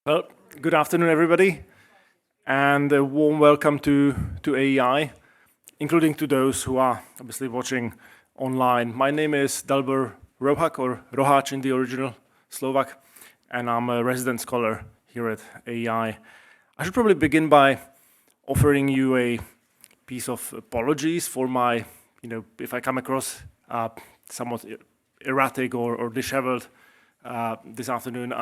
Well, good afternoon, everybody, and a warm welcome to AEI, including to those who are obviously watching online. My name is Dalibor Rohac, or Rohac in the original Slovak, and I'm a resident scholar here at AEI. I should probably begin by offering you a piece of apologies for my, if I come across somewhat erratic or disheveled this afternoon.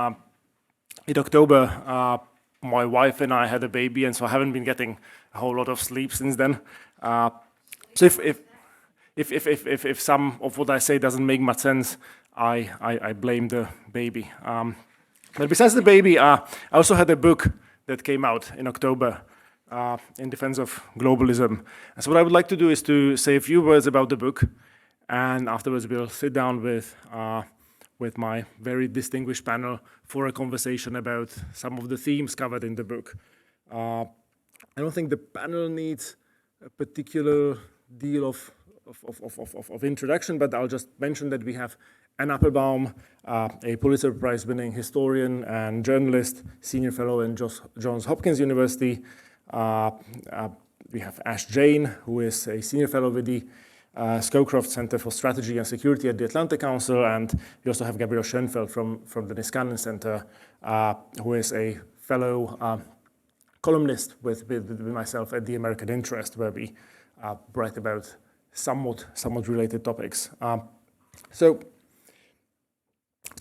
In October, my wife and I had a baby, and so I haven't been getting a whole lot of sleep since then. So if some of what I say doesn't make much sense, I blame the baby. But besides the baby, I also had a book that came out in October, in Defense of Globalism. And so what I would like to do is to say a few words about the book, and afterwards we'll sit down with my very distinguished panel for a conversation about some of the themes covered in the book. I don't think the panel needs a particular deal of introduction, but I'll just mention that we have Anne Applebaum, a Pulitzer Prize-winning historian and journalist, senior fellow in Johns Hopkins University. We have Ash Jain, who is a senior fellow with the Scowcroft Center for Strategy and Security at the Atlantic Council, and we also have Gabriel Schoenfeld from the Niskanen Center, who is a fellow columnist with myself at the American Interest, where we write about somewhat related topics. So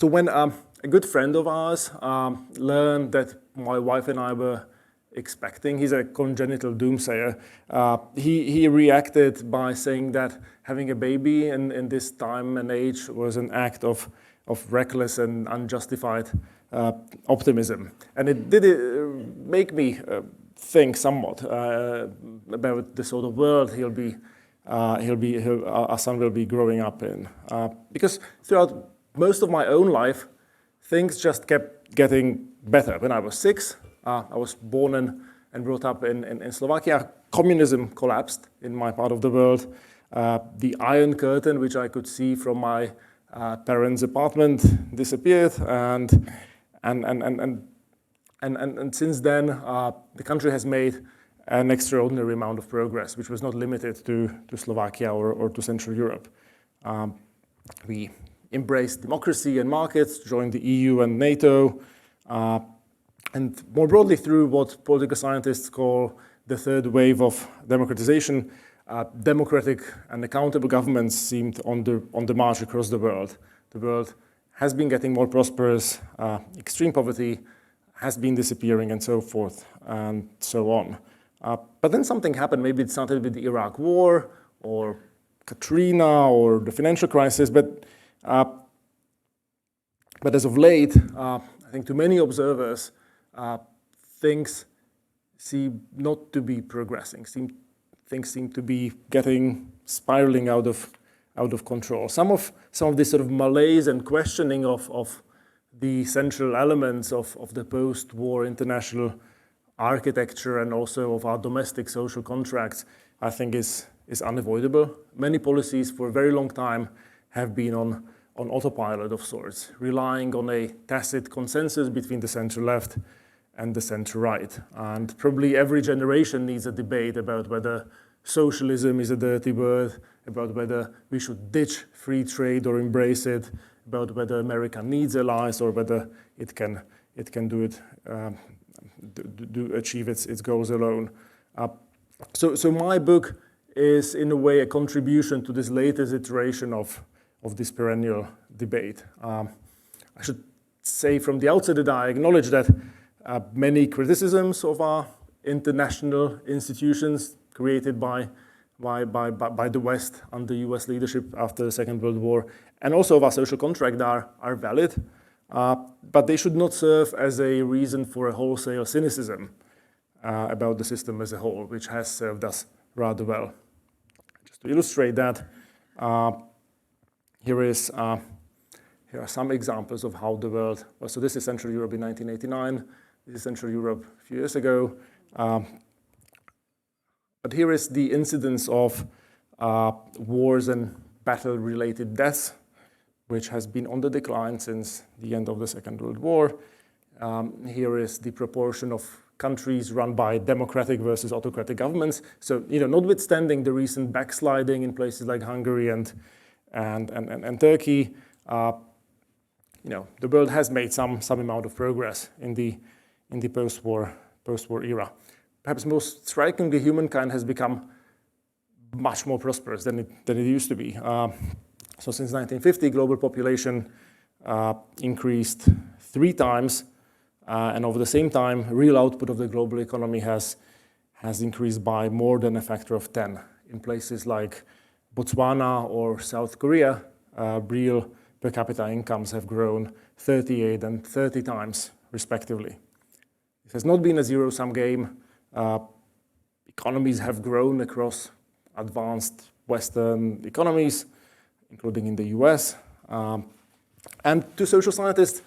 when a good friend of ours learned that my wife and I were expecting, he's a congenital doomsayer, he reacted by saying that having a baby in this time and age was an act of reckless and unjustified optimism. And it did make me think somewhat about the sort of world our son will be growing up in. Because throughout most of my own life, things just kept getting better. When I was 6, I was born and brought up in Slovakia. Communism collapsed in my part of the world. The Iron Curtain, which I could see from my parents' apartment, disappeared, and since then the country has made an extraordinary amount of progress, which was not limited to Slovakia or to Central Europe. We embraced democracy and markets, joined the EU and NATO, and more broadly through what political scientists call the third wave of democratization, democratic and accountable governments seemed on the march across the world. The world has been getting more prosperous, extreme poverty has been disappearing, and so forth and so on. But then something happened. Maybe it started with the Iraq War or Katrina or the financial crisis, but as of late, I think to many observers, things seem not to be progressing. Things seem to be spiraling out of control. Some of this sort of malaise and questioning of the central elements of the post-war international architecture and also of our domestic social contracts, I think is unavoidable. Many policies for a very long time have been on autopilot of sorts, relying on a tacit consensus between the center-left and the center-right. And probably every generation needs a debate about whether socialism is a dirty word, about whether we should ditch free trade or embrace it, about whether America needs allies or whether it can achieve its goals alone. So my book is in a way a contribution to this latest iteration of this perennial debate. I should say from the outset that I acknowledge that many criticisms of our international institutions created by the West under US leadership after the Second World War, and also of our social contract are valid, but they should not serve as a reason for a wholesale cynicism about the system as a whole, which has served us rather well. Just to illustrate that, here are some examples of how the world was. So this is Central Europe in 1989. This is Central Europe a few years ago. But here is the incidence of wars and battle-related deaths, which has been on the decline since the end of the Second World War. Here is the proportion of countries run by democratic versus autocratic governments. So, notwithstanding the recent backsliding in places like Hungary and Turkey, the world has made some amount of progress in the post-war era. Perhaps most strikingly, humankind has become much more prosperous than it used to be. So since 1950, global population increased 3 times, and over the same time, real output of the global economy has increased by more than a factor of 10. In places like Botswana or South Korea, real per capita incomes have grown 38 and 30 times, respectively. It has not been a zero-sum game. Economies have grown across advanced Western economies, including in the US. And to social scientists,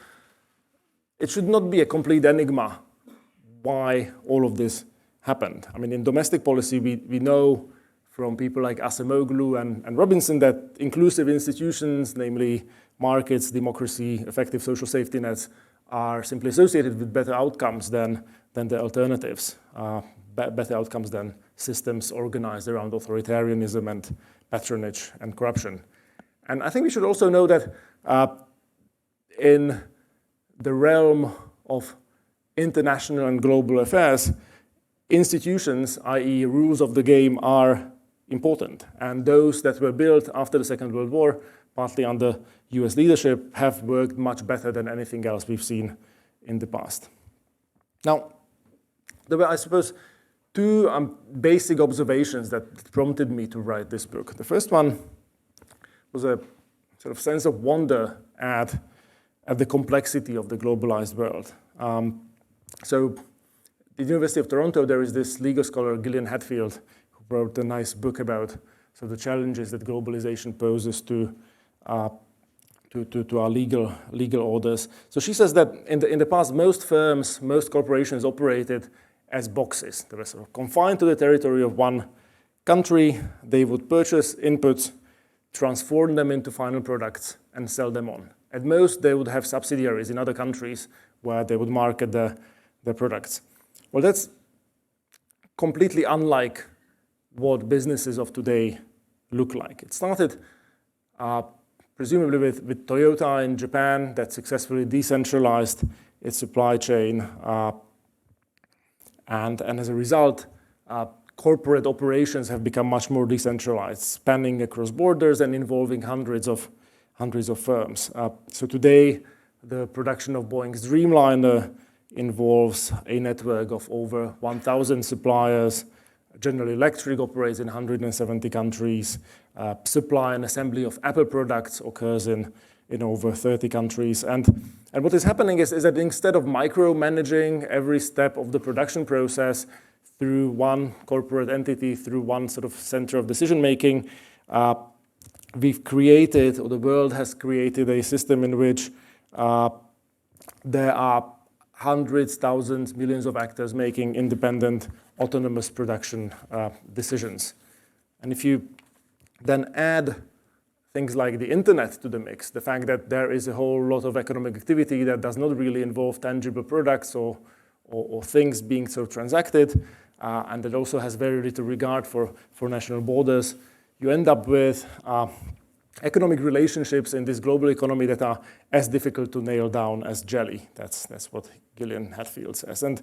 it should not be a complete enigma why all of this happened. I mean, in domestic policy, we know from people like Acemoglu and Robinson that inclusive institutions, namely markets, democracy, effective social safety nets, are simply associated with better outcomes than the alternatives, better outcomes than systems organized around authoritarianism and patronage and corruption. And I think we should also know that in the realm of international and global affairs, institutions, i.e. rules of the game, are important. And those that were built after the Second World War, partly under US leadership, have worked much better than anything else we've seen in the past. Now, there were, I suppose, 2 basic observations that prompted me to write this book. The first one was a sort of sense of wonder at the complexity of the globalized world. So at the University of Toronto, there is this legal scholar, Gillian Hadfield, who wrote a nice book about the challenges that globalization poses to our legal orders. So she says that in the past, most firms, most corporations operated as boxes. They were sort of confined to the territory of one country. They would purchase inputs, transform them into final products, and sell them on. At most, they would have subsidiaries in other countries where they would market their products. Well, that's completely unlike what businesses of today look like. It started presumably with Toyota in Japan that successfully decentralized its supply chain. And as a result, corporate operations have become much more decentralized, spanning across borders and involving hundreds of firms. So today, the production of Boeing's Dreamliner involves a network of over 1,000 suppliers. General Electric operates in 170 countries. Supply and assembly of Apple products occurs in over 30 countries. And what is happening is that instead of micromanaging every step of the production process through one corporate entity, through one sort of center of decision-making, we've created, or the world has created, a system in which there are hundreds, thousands, millions of actors making independent, autonomous production decisions. And if you then add things like the internet to the mix, the fact that there is a whole lot of economic activity that does not really involve tangible products or things being sort of transacted, and that also has very little regard for national borders, you end up with economic relationships in this global economy that are as difficult to nail down as jelly. That's what Gillian Hadfield says. And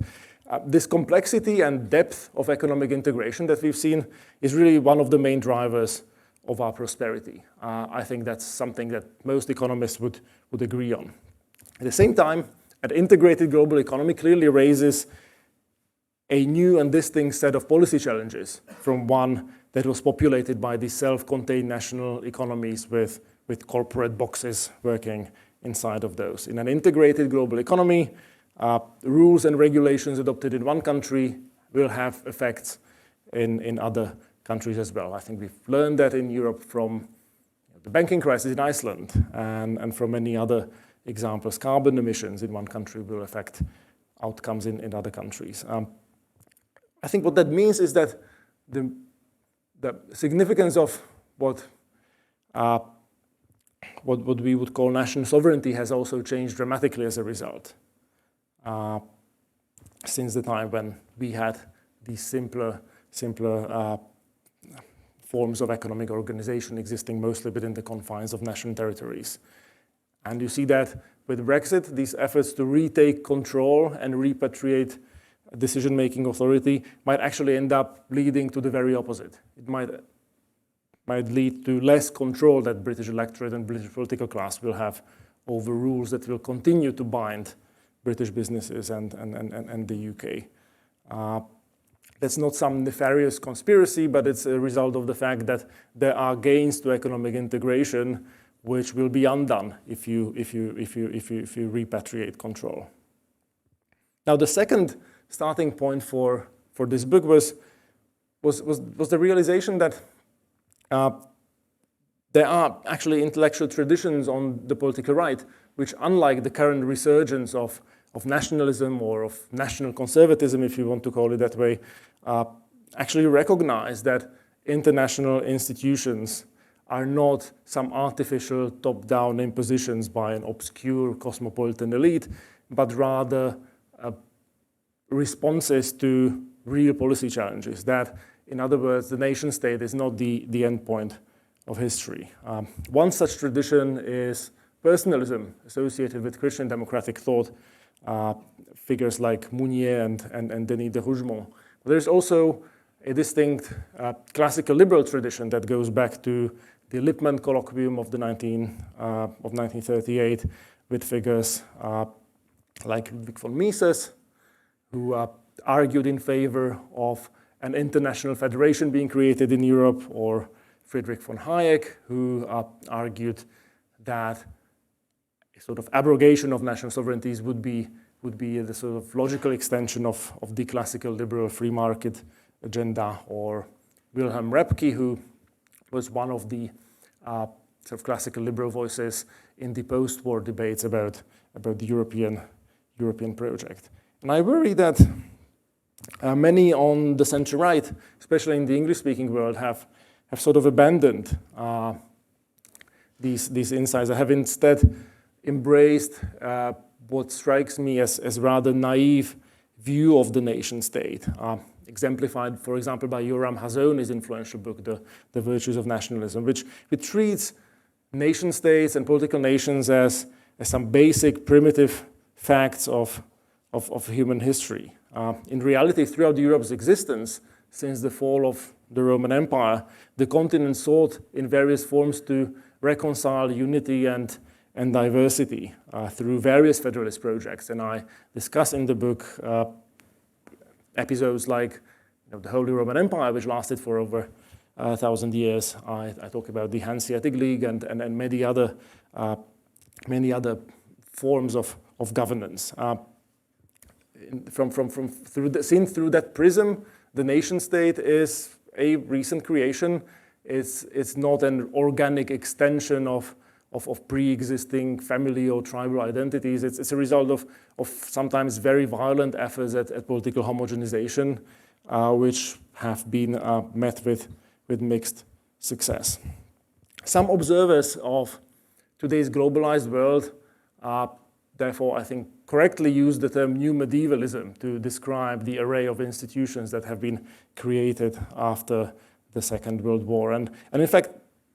this complexity and depth of economic integration that we've seen is really one of the main drivers of our prosperity. I think that's something that most economists would agree on. At the same time, an integrated global economy clearly raises a new and distinct set of policy challenges from one that was populated by these self-contained national economies with corporate boxes working inside of those. In an integrated global economy, rules and regulations adopted in one country will have effects in other countries as well. I think we've learned that in Europe from the banking crisis in Iceland and from many other examples. Carbon emissions in one country will affect outcomes in other countries. I think what that means is that the significance of what we would call national sovereignty has also changed dramatically as a result. since the time when we had these simpler forms of economic organization existing mostly within the confines of national territories. And you see that with Brexit, these efforts to retake control and repatriate decision-making authority might actually end up leading to the very opposite. It might lead to less control that British electorate and British political class will have over rules that will continue to bind British businesses and the UK. That's not some nefarious conspiracy, but it's a result of the fact that there are gains to economic integration which will be undone if you repatriate control. Now, the second starting point for this book was the realization that there are actually intellectual traditions on the political right, which, unlike the current resurgence of nationalism or of national conservatism, if you want to call it that way, actually recognize that international institutions are not some artificial top-down impositions by an obscure cosmopolitan elite, but rather responses to real policy challenges. That, in other words, the nation state is not the end point of history. One such tradition is personalism, associated with Christian democratic thought, figures like Mounier and Denis de Rougemont. There's also a distinct classical liberal tradition that goes back to the Lippmann colloquium of 1938, with figures like Ludwig von Mises, who argued in favor of an international federation being created in Europe, or Friedrich von Hayek, who argued that a sort of abrogation of national sovereignties would be the sort of logical extension of the classical liberal free market agenda, or Wilhelm Röpke, who was one of the sort of classical liberal voices in the post-war debates about the European project. And I worry that many on the center-right, especially in the English-speaking world, have sort of abandoned these insights. I have instead embraced what strikes me as rather naive view of the nation state, exemplified, for example, by Yoram Hazony's influential book, The Virtues of Nationalism, which treats nation states and political nations as some basic primitive facts of human history. In reality, throughout Europe's existence, since the fall of the Roman Empire, the continent sought in various forms to reconcile unity and diversity through various federalist projects. And I discuss in the book episodes like the Holy Roman Empire, which lasted for over 1,000 years. I talk about the Hanseatic League and many other forms of governance. Seen through that prism, the nation state is a recent creation. It's not an organic extension of pre-existing family or tribal identities. It's a result of sometimes very violent efforts at political homogenization, which have been met with mixed success. Some observers of today's globalized world, therefore, I think, correctly use the term new medievalism to describe the array of institutions that have been created after the Second World War. And in fact,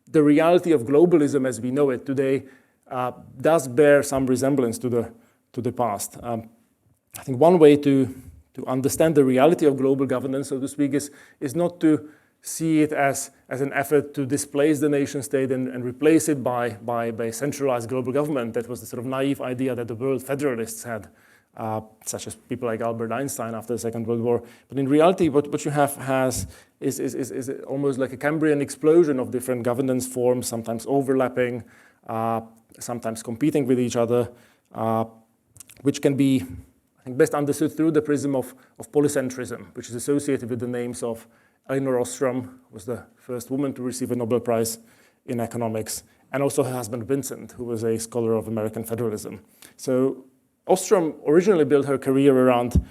the reality of globalism as we know it today does bear some resemblance to the past. I think one way to understand the reality of global governance, so to speak, is not to see it as an effort to displace the nation state and replace it by centralized global government. That was the sort of naive idea that the world federalists had, such as people like Albert Einstein after the Second World War. But in reality, what you have is almost like a Cambrian explosion of different governance forms, sometimes overlapping, sometimes competing with each other, which can be, I think, best understood through the prism of polycentrism, which is associated with the names of Elinor Ostrom, who was the first woman to receive a Nobel Prize in economics, and also her husband Vincent, who was a scholar of American federalism. So Ostrom originally built her career around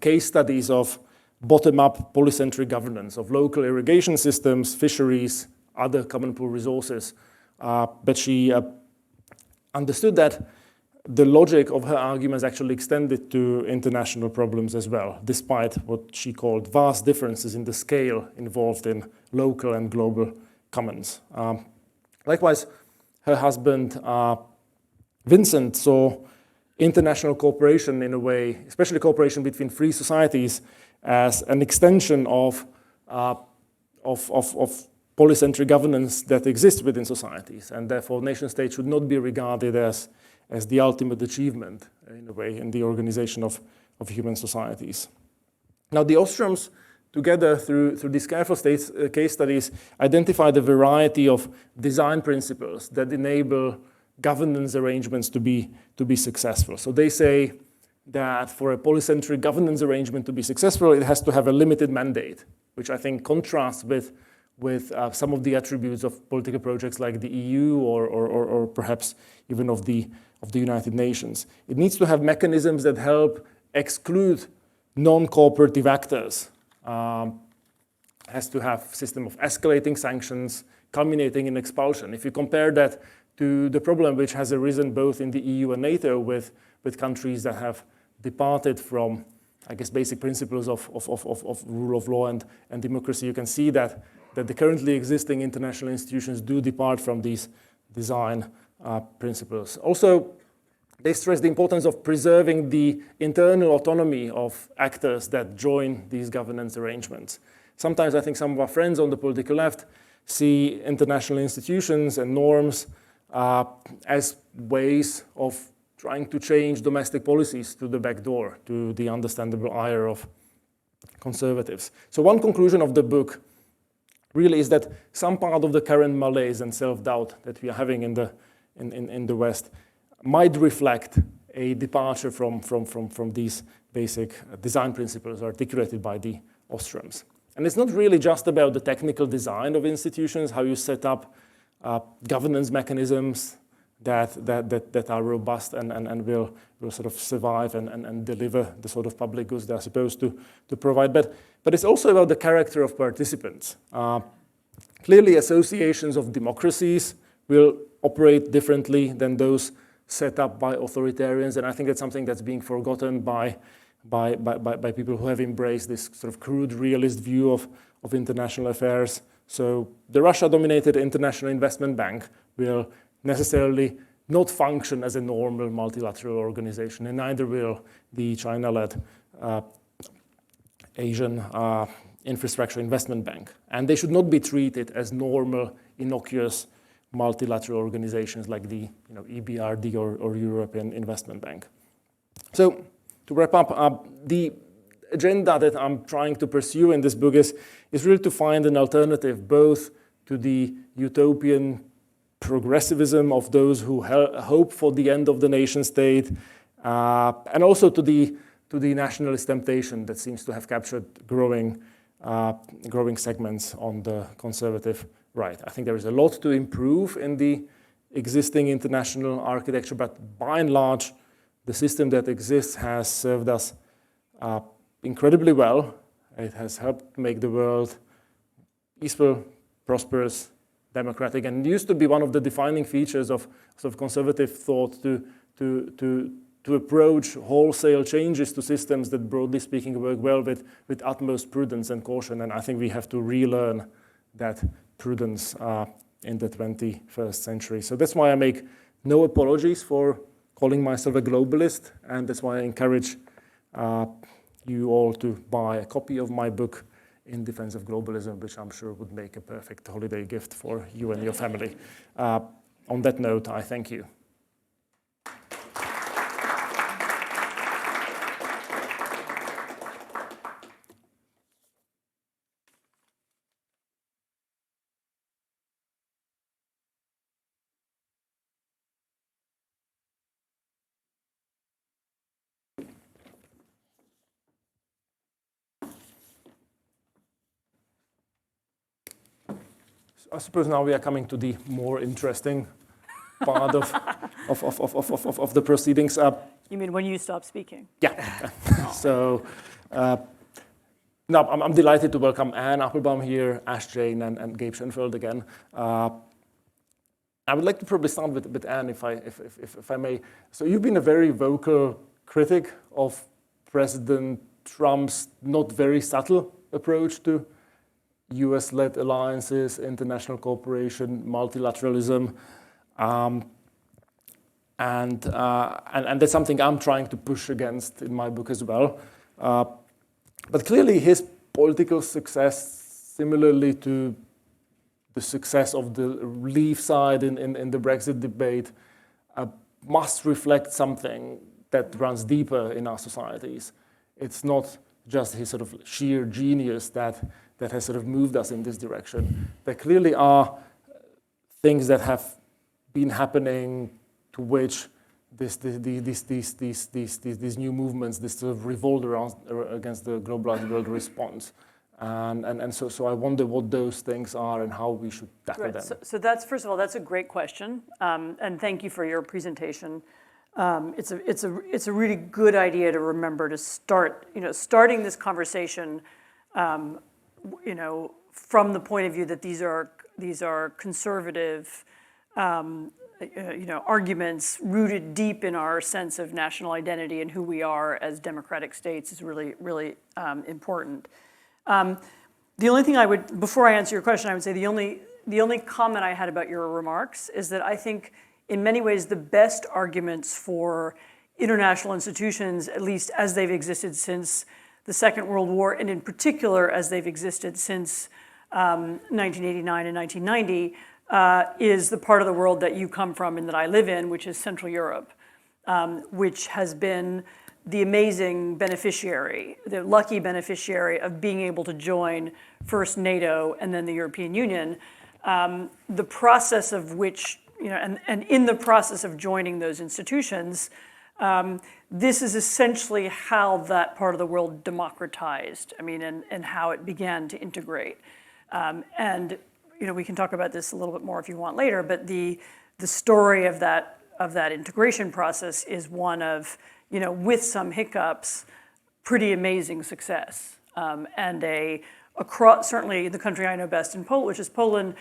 case studies of bottom-up polycentric governance, of local irrigation systems, fisheries, other common pool resources. But she understood that the logic of her arguments actually extended to international problems as well, despite what she called vast differences in the scale involved in local and global commons. Likewise, her husband, Vincent, saw international cooperation in a way, especially cooperation between free societies, as an extension of polycentric governance that exists within societies, and therefore nation states should not be regarded as the ultimate achievement, in a way, in the organization of human societies. Now, the Ostroms, together through these careful case studies, identified a variety of design principles that enable governance arrangements to be successful. So they say that for a polycentric governance arrangement to be successful, it has to have a limited mandate, which I think contrasts with some of the attributes of political projects like the EU or perhaps even of the United Nations. It needs to have mechanisms that help exclude non-cooperative actors. Has to have a system of escalating sanctions, culminating in expulsion. If you compare that to the problem which has arisen both in the EU and NATO with countries that have departed from, I guess, basic principles of rule of law and democracy, you can see that the currently existing international institutions do depart from these design principles. Also, they stress the importance of preserving the internal autonomy of actors that join these governance arrangements. Sometimes I think some of our friends on the political left see international institutions and norms as ways of trying to change domestic policies to the back door, to the understandable ire of conservatives. So one conclusion of the book really is that some part of the current malaise and self-doubt that we are having in the West might reflect a departure from these basic design principles articulated by the Ostroms. And it's not really just about the technical design of institutions, how you set up governance mechanisms that are robust and will sort of survive and deliver the sort of public goods they're supposed to provide. But it's also about the character of participants. Clearly, associations of democracies will operate differently than those set up by authoritarians, and I think that's something that's being forgotten by people who have embraced this sort of crude realist view of international affairs. So the Russia-dominated International Investment Bank will necessarily not function as a normal multilateral organization, and neither will the China-led Asian Infrastructure Investment Bank. And they should not be treated as normal, innocuous multilateral organizations like the EBRD or European Investment Bank. So to wrap up, the agenda that I'm trying to pursue in this book is really to find an alternative both to the utopian progressivism of those who hope for the end of the nation state, and also to the nationalist temptation that seems to have captured growing segments on the conservative right. I think there is a lot to improve in the existing international architecture, but by and large, the system that exists has served us incredibly well. It has helped make the world peaceful, prosperous, democratic, and used to be one of the defining features of sort of conservative thought to approach wholesale changes to systems that, broadly speaking, work well with utmost prudence and caution. And I think we have to relearn that prudence in the 21st century. So that's why I make no apologies for calling myself a globalist, and that's why I encourage you all to buy a copy of my book, In Defense of Globalism, which I'm sure would make a perfect holiday gift for you and your family. On that note, I thank you. I suppose now we are coming to the more interesting part of the proceedings. You mean when you stop speaking? Yeah. So now I'm delighted to welcome Anne Applebaum here, Ash Jane, and Gabe Schoenfeld again. I would like to probably start with Anne, if I may. So you've been a very vocal critic of President Trump's not very subtle approach to US-led alliances, international cooperation, multilateralism. And that's something I'm trying to push against in my book as well. But clearly his political success, similarly to the success of the Leave side in the Brexit debate, must reflect something that runs deeper in our societies. It's not just his sort of sheer genius that has sort of moved us in this direction. There clearly are things that have been happening to which these new movements, this sort of revolt against the globalized world response. And so I wonder what those things are and how we should tackle them. So that's, first of all, that's a great question, and thank you for your presentation. It's a really good idea to remember to start, starting this conversation, from the point of view that these are conservative, arguments rooted deep in our sense of national identity and who we are as democratic states is really, really important. The only thing before I answer your question, I would say the only comment I had about your remarks is that I think in many ways the best arguments for international institutions, at least as they've existed since the Second World War, and in particular as they've existed since 1989 and 1990, is the part of the world that you come from and that I live in, which is Central Europe, which has been the amazing beneficiary, the lucky beneficiary of being able to join first NATO and then the European Union, the process of which, and in the process of joining those institutions, this is essentially how that part of the world democratized, and how it began to integrate. And we can talk about this a little bit more if you want later, but the story of that integration process is one of, with some hiccups, pretty amazing success, and across, certainly the country I know best in Poland, which is Poland,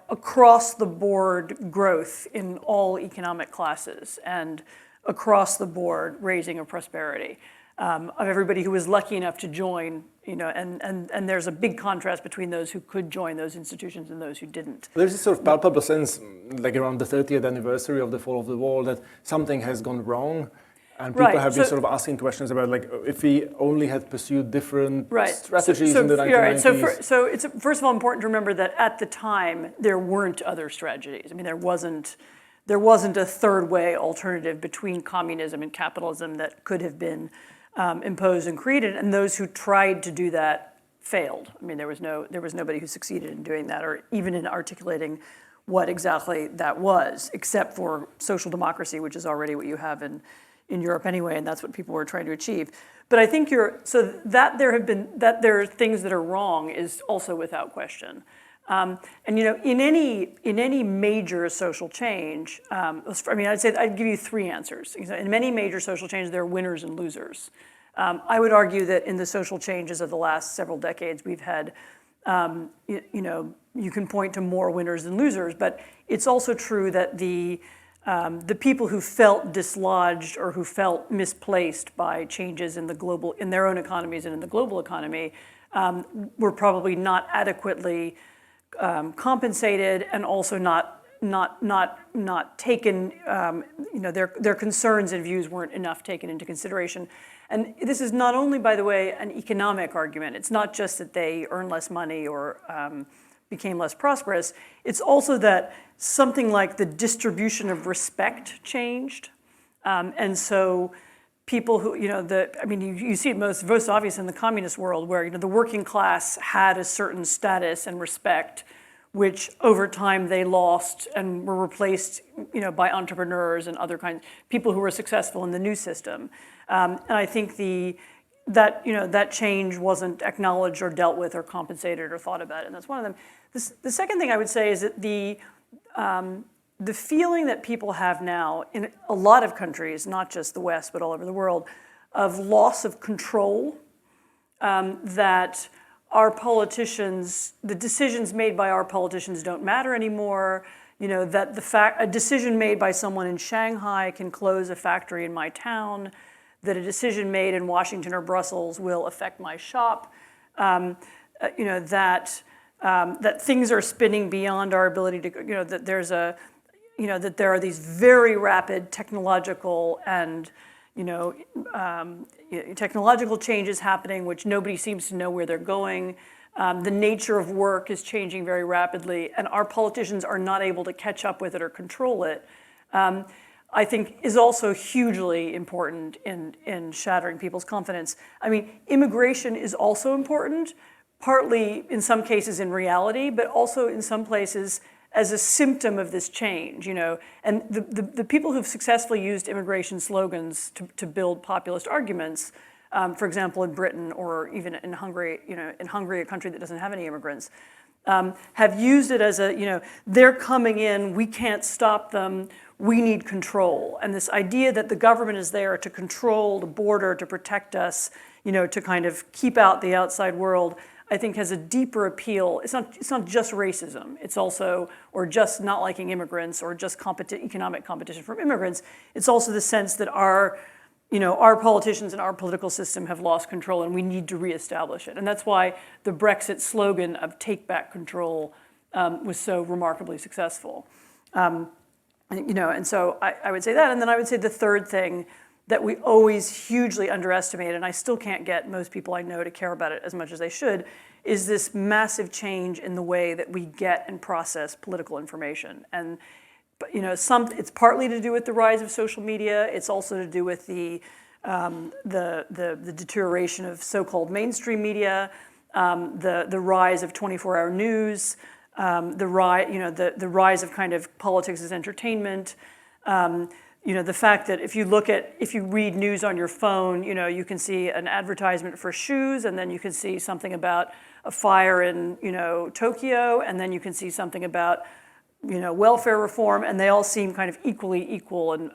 across the board growth in all economic classes and across the board raising of prosperity of everybody who was lucky enough to join, and there's a big contrast between those who could join those institutions and those who didn't. There's this sort of palpable sense, like around the 30th anniversary of the fall of the wall, that something has gone wrong. And people have been sort of asking questions about, like, if we only had pursued different strategies in the 1990s. So it's first of all important to remember that at the time there weren't other strategies. There wasn't a third way alternative between communism and capitalism that could have been imposed and created, and those who tried to do that failed. There was nobody who succeeded in doing that, or even in articulating what exactly that was, except for social democracy, which is already what you have in Europe anyway, and that's what people were trying to achieve. But I think that there are things that are wrong is also without question. And in any major social change, I'd give you three answers. In many major social changes, there are winners and losers. I would argue that in the social changes of the last several decades, we've had, you can point to more winners than losers, but it's also true that the people who felt dislodged or who felt misplaced by changes in their own economies and in the global economy were probably not adequately compensated, and also not taken. Their concerns and views weren't enough taken into consideration. And this is not only, by the way, an economic argument. It's not just that they earned less money or became less prosperous. It's also that something like the distribution of respect changed, and so people who, you see it most obvious in the communist world, where the working class had a certain status and respect, which over time they lost and were replaced, by entrepreneurs and other kinds, people who were successful in the new system. And I think that change wasn't acknowledged or dealt with or compensated or thought about, and that's one of them. The second thing I would say is that the feeling that people have now in a lot of countries, not just the West, but all over the world, of loss of control, that our politicians, the decisions made by our politicians don't matter anymore. that a decision made by someone in Shanghai can close a factory in my town, that a decision made in Washington or Brussels will affect my shop, that things are spinning beyond our ability to, that there's that there are these very rapid technological and technological changes happening, which nobody seems to know where they're going. The nature of work is changing very rapidly, and our politicians are not able to catch up with it or control it, I think is also hugely important in shattering people's confidence. I mean, immigration is also important, partly in some cases in reality, but also in some places as a symptom of this change, And the people who've successfully used immigration slogans to build populist arguments, for example, in Britain or even in Hungary, in Hungary, a country that doesn't have any immigrants, have used it as they're coming in, we can't stop them, we need control. And this idea that the government is there to control the border, to protect us, to kind of keep out the outside world, I think has a deeper appeal. It's not just racism. It's also, or just not liking immigrants, or just economic competition from immigrants. It's also the sense that our politicians and our political system have lost control, and we need to reestablish it. And that's why the Brexit slogan of "Take back control" was so remarkably successful. And so I would say that, and then I would say the third thing that we always hugely underestimate, and I still can't get most people I know to care about it as much as they should, is this massive change in the way that we get and process political information. And it's partly to do with the rise of social media. It's also to do with the deterioration of so-called mainstream media, the rise of 24-hour news, the rise of kind of politics as entertainment. The fact that if you read news on your phone, you can see an advertisement for shoes, and then you can see something about a fire in, Tokyo, and then you can see something about, welfare reform, and they all seem kind of equally equal and,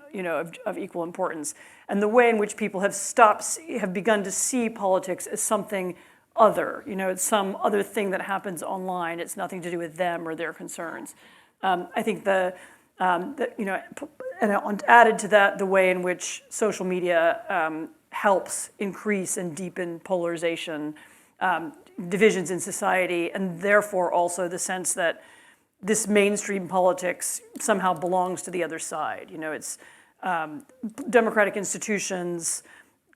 of equal importance. And the way in which people have begun to see politics as something other, it's some other thing that happens online. It's nothing to do with them or their concerns. I think and added to that, the way in which social media helps increase and deepen polarization, divisions in society, and therefore also the sense that this mainstream politics somehow belongs to the other side. It's democratic institutions,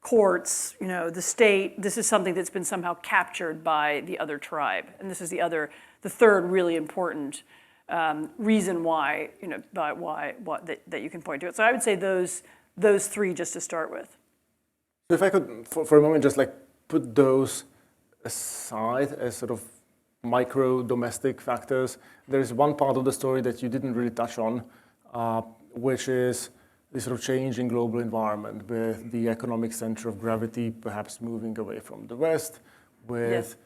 courts, the state. This is something that's been somehow captured by the other tribe, and this is the third really important reason why, that you can point to it. So I would say those three just to start with. So if I could, for a moment, just put those aside as sort of micro domestic factors, there is one part of the story that you didn't really touch on, which is this sort of change in global environment, with the economic center of gravity perhaps moving away from the West, with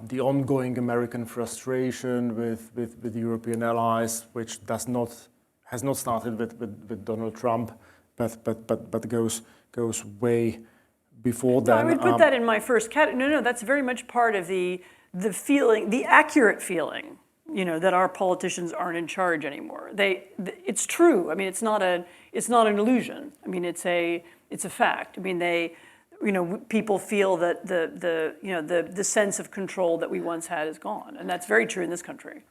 the ongoing American frustration with European allies, which has not started with Donald Trump, but goes way before then. I would put that in my first category. No, that's very much part of the feeling, the accurate feeling, that our politicians aren't in charge anymore. It's true. I mean, it's not an illusion. I mean, it's a fact. I mean, people feel that the sense of control that we once had is gone, and that's very true in this country.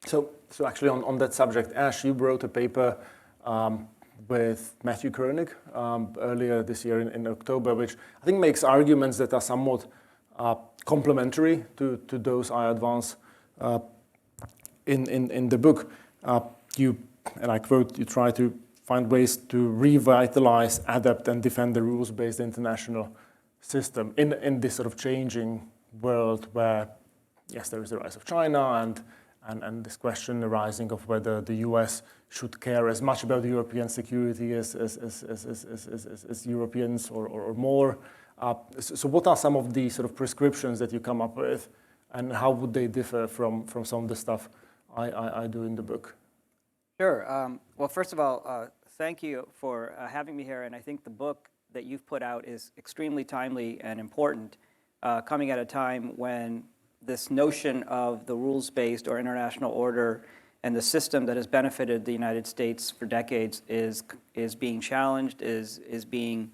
So actually, on that subject, Ash, you wrote a paper with Matthew Koenig earlier this year in October, which I think makes arguments that are somewhat complementary to those I advance in the book. You, and I quote, you try to find ways to revitalize, adapt, and defend the rules-based international system in this sort of changing world where, yes, there is the rise of China and this question arising of whether the US should care as much about European security as Europeans or more. So what are some of the sort of prescriptions that you come up with, and how would they differ from some of the stuff I do in the book? Sure. Well, first of all, thank you for having me here, and I think the book that you've put out is extremely timely and important, coming at a time when this notion of the rules-based or international order and the system that has benefited the United States for decades is being challenged, is being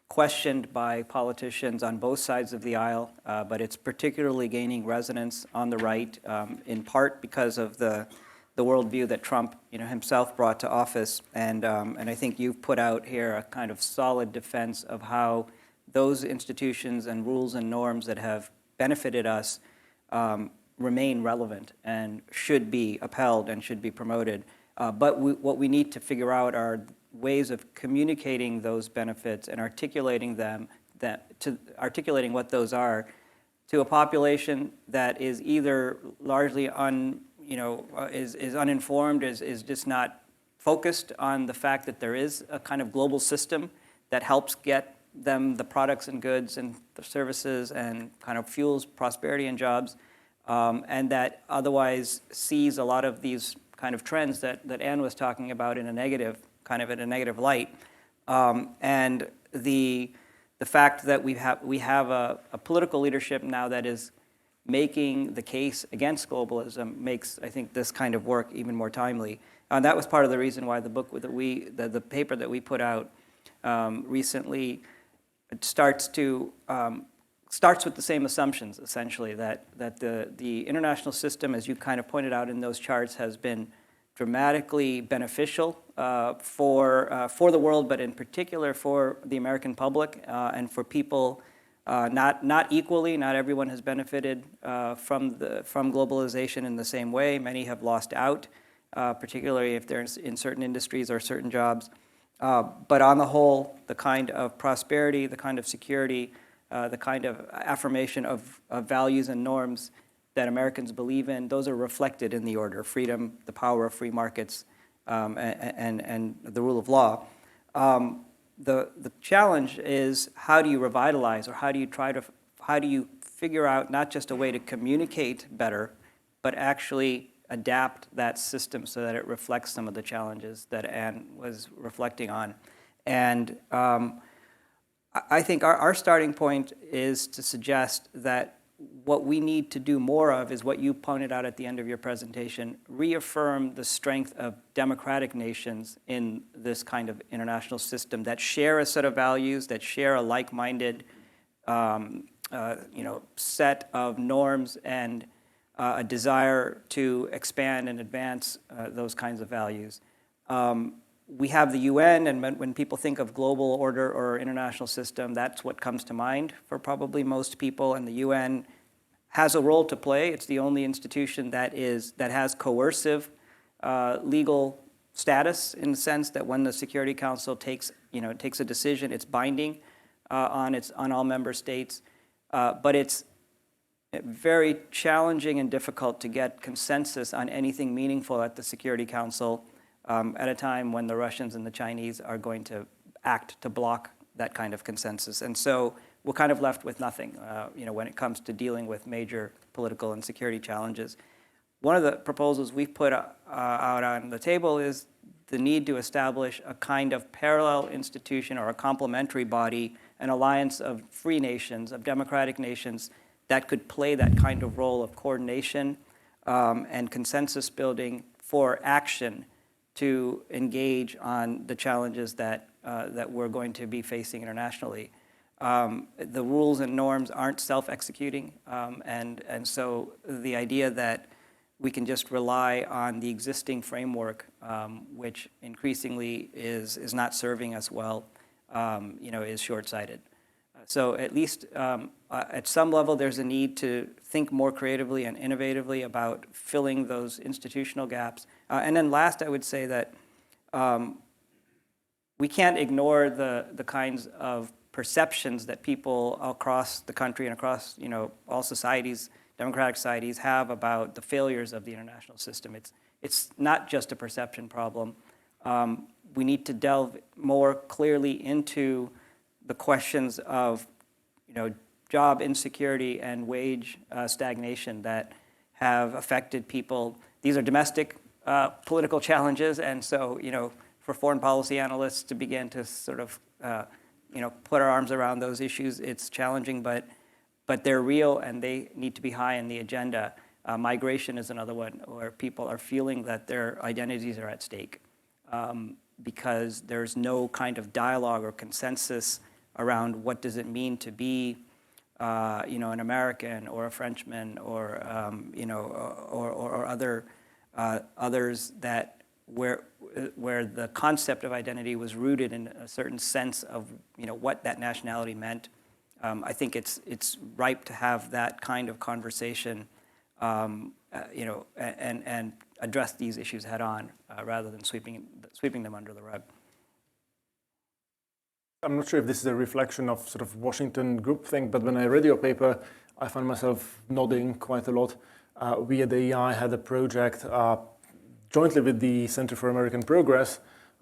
questioned by politicians on both sides of the aisle, but it's particularly gaining resonance on the right, in part because of the worldview that Trump, himself brought to office. And I think you've put out here a kind of solid defense of how those institutions and rules and norms that have benefited us remain relevant and should be upheld and should be promoted. But what we need to figure out are ways of communicating those benefits and articulating them, articulating what those are to a population that is either largely is uninformed, is just not focused on the fact that there is a kind of global system that helps get them the products and goods and the services and kind of fuels prosperity and jobs, and that otherwise sees a lot of these kind of trends that Anne was talking about in a negative light, and the fact that we have a political leadership now that is making the case against globalism makes, I think, this kind of work even more timely. And that was part of the reason why the book that the paper that we put out recently starts with the same assumptions, essentially, that the international system, as you kind of pointed out in those charts, has been dramatically beneficial for the world, but in particular for the American public and for people not equally. Not everyone has benefited from globalization in the same way. Many have lost out, particularly if they're in certain industries or certain jobs. But on the whole, the kind of prosperity, the kind of security, the kind of affirmation of values and norms that Americans believe in, those are reflected in the order: freedom, the power of free markets, and the rule of law. The challenge is, how do you revitalize, or how do you figure out not just a way to communicate better, but actually adapt that system so that it reflects some of the challenges that Anne was reflecting on. And I think our starting point is to suggest that what we need to do more of is what you pointed out at the end of your presentation: reaffirm the strength of democratic nations in this kind of international system that share a set of values, that share a like-minded set of norms and a desire to expand and advance those kinds of values. We have the UN, and when people think of global order or international system, that's what comes to mind for probably most people, and the UN has a role to play. It's the only institution that has coercive legal status, in the sense that when the Security Council takes a decision, it's binding on all member states. But it's very challenging and difficult to get consensus on anything meaningful at the Security Council at a time when the Russians and the Chinese are going to act to block that kind of consensus. And so we're kind of left with nothing, when it comes to dealing with major political and security challenges. One of the proposals we've put out on the table is the need to establish a kind of parallel institution or a complementary body, an alliance of free nations, of democratic nations, that could play that kind of role of coordination and consensus building for action to engage on the challenges that we're going to be facing internationally. The rules and norms aren't self-executing, and so the idea that we can just rely on the existing framework, which increasingly is not serving us well, is short-sighted. So at least at some level, there's a need to think more creatively and innovatively about filling those institutional gaps. And then last, I would say that we can't ignore the kinds of perceptions that people across the country and across all societies, democratic societies, have about the failures of the international system. It's not just a perception problem. We need to delve more clearly into the questions of job insecurity and wage stagnation that have affected people. These are domestic political challenges, and so for foreign policy analysts to begin to sort of put our arms around those issues, it's challenging, but they're real and they need to be high on the agenda. Migration is another one where people are feeling that their identities are at stake because there's no kind of dialogue or consensus around what does it mean to be, an American or a Frenchman or or other others that where the concept of identity was rooted in a certain sense of what that nationality meant. I think it's ripe to have that kind of conversation, and address these issues head on rather than sweeping them under the rug. I'm not sure if this is a reflection of sort of Washington groupthink, but when I read your paper, I found myself nodding quite a lot. We at the AEI had a project jointly with the Center for American Progress,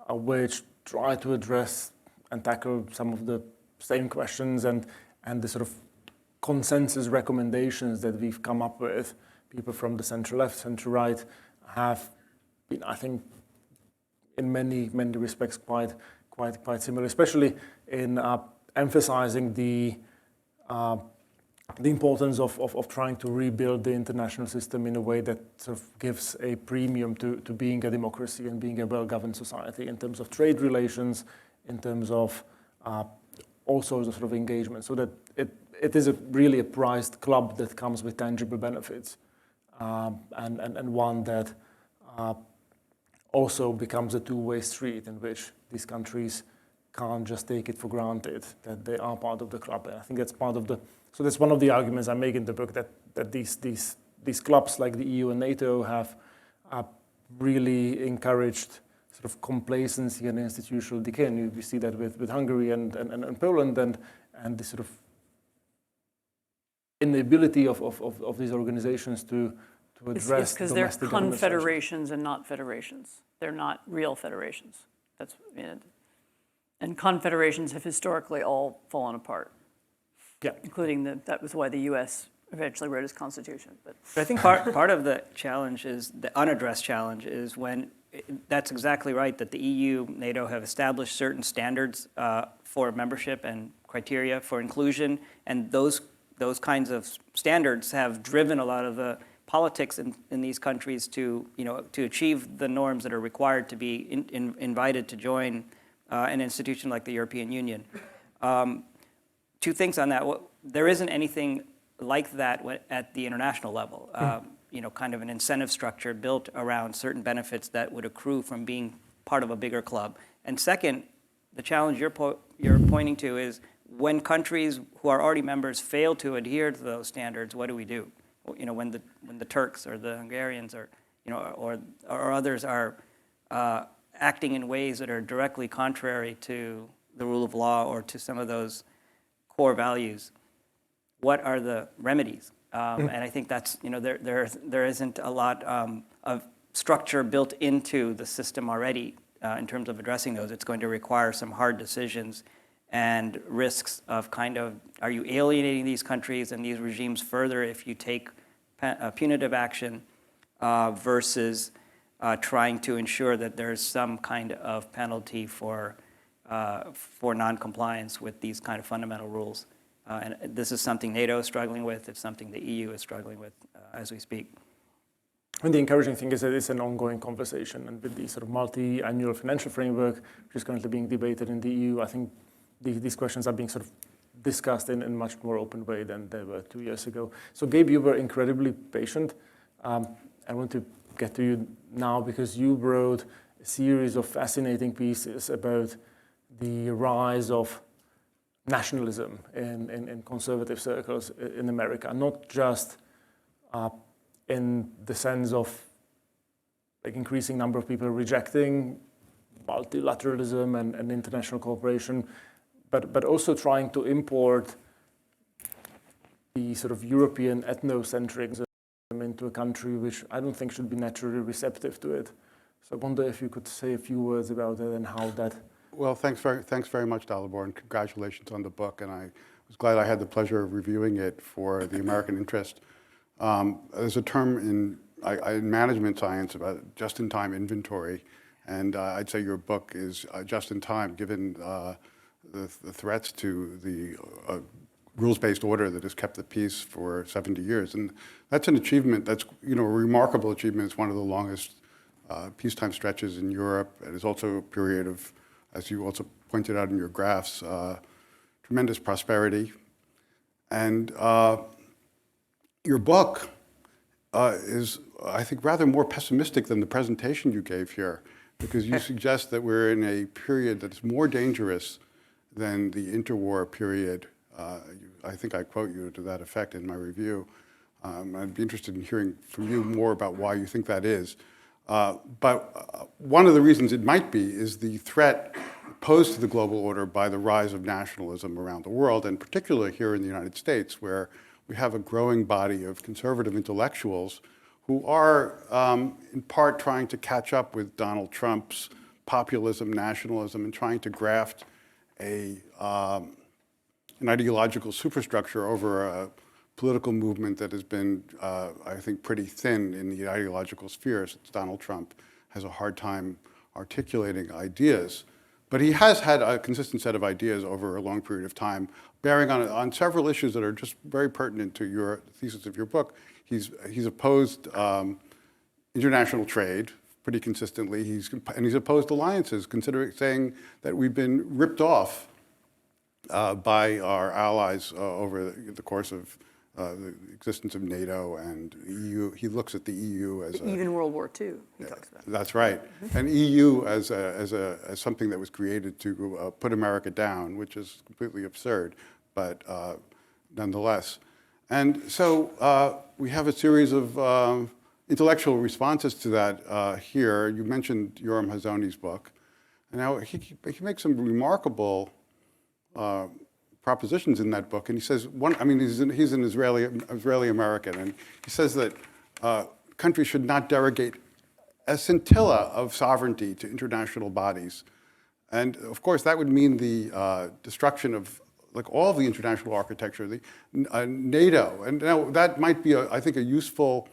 which tried to address and tackle some of the same questions and the sort of consensus recommendations that we've come up with. People from the center left, center right have been, I think, in many respects quite similar, especially in emphasizing the importance of trying to rebuild the international system in a way that sort of gives a premium to being a democracy and being a well-governed society in terms of trade relations, in terms of all sorts of sort of engagement, so that it is really a prized club that comes with tangible benefits, and one that also becomes a two-way street in which these countries can't just take it for granted that they are part of the club. And I think that's so that's one of the arguments I make in the book, that these clubs like the EU and NATO have really encouraged sort of complacency and institutional decay. And we see that with Hungary and Poland and the sort of inability of these organizations to address because they're confederations and not federations. They're not real federations. That's and confederations have historically all fallen apart. Yeah, including that was why the U.S. eventually wrote its constitution. But I think part of the challenge is the unaddressed challenge is when that's exactly right, that the EU, NATO have established certain standards for membership and criteria for inclusion, and those kinds of standards have driven a lot of the politics in these countries to achieve the norms that are required to be invited to join an institution like the European Union. Two things on that. There isn't anything like that at the international level. Kind of an incentive structure built around certain benefits that would accrue from being part of a bigger club. And second, the challenge you're pointing to is when countries who are already members fail to adhere to those standards, what do we do? When the Turks or the Hungarians or others are acting in ways that are directly contrary to the rule of law or to some of those core values, what are the remedies? And I think that's there isn't a lot of structure built into the system already in terms of addressing those. It's going to require some hard decisions and risks of are you alienating these countries and these regimes further if you take punitive action versus trying to ensure that there's some kind of penalty for non-compliance with these kind of fundamental rules. And this is something NATO is struggling with. It's something the EU is struggling with as we speak. And the encouraging thing is that it's an ongoing conversation, and with the sort of multi-annual financial framework, which is currently being debated in the EU, I think these questions are being sort of discussed in a much more open way than they were 2 years ago. So Gabe, you were incredibly patient. I want to get to you now because you wrote a series of fascinating pieces about the rise of nationalism in conservative circles in America, not just in the sense of increasing number of people rejecting multilateralism and international cooperation, but also trying to import the sort of European ethnocentrism into a country which I don't think should be naturally receptive to it. So I wonder if you could say a few words about it and how that... Well, thanks very much, Dalibor, and congratulations on the book. And I was glad I had the pleasure of reviewing it for the American interest. There's a term in management science about just-in-time inventory, and I'd say your book is just in time, given the threats to the rules-based order that has kept the peace for 70 years. And that's an achievement, that's a remarkable achievement. It's one of the longest peacetime stretches in Europe. It is also a period of, as you also pointed out in your graphs, tremendous prosperity. And your book is, I think, rather more pessimistic than the presentation you gave here, because you suggest that we're in a period that's more dangerous than the interwar period. I think I quote you to that effect in my review. I'd be interested in hearing from you more about why you think that is. But one of the reasons it might be is the threat posed to the global order by the rise of nationalism around the world, and particularly here in the United States, where we have a growing body of conservative intellectuals who are in part trying to catch up with Donald Trump's populism, nationalism, and trying to graft an ideological superstructure over a political movement that has been, I think, pretty thin in the ideological sphere since Donald Trump has a hard time articulating ideas. But he has had a consistent set of ideas over a long period of time, bearing on several issues that are just very pertinent to your thesis of your book. He's opposed international trade pretty consistently, and he's opposed alliances, saying that we've been ripped off by our allies over the course of the existence of NATO and EU. He looks at the EU as even World War II, he talks about. That's right. And EU as something that was created to put America down, which is completely absurd, but nonetheless. And so we have a series of intellectual responses to that here. You mentioned Yoram Hazony's book. And now he makes some remarkable propositions in that book, and he says he's an Israeli American, and he says that countries should not derogate a scintilla of sovereignty to international bodies, and of course that would mean the destruction of all of the international architecture, the NATO, and now that might be I think a useful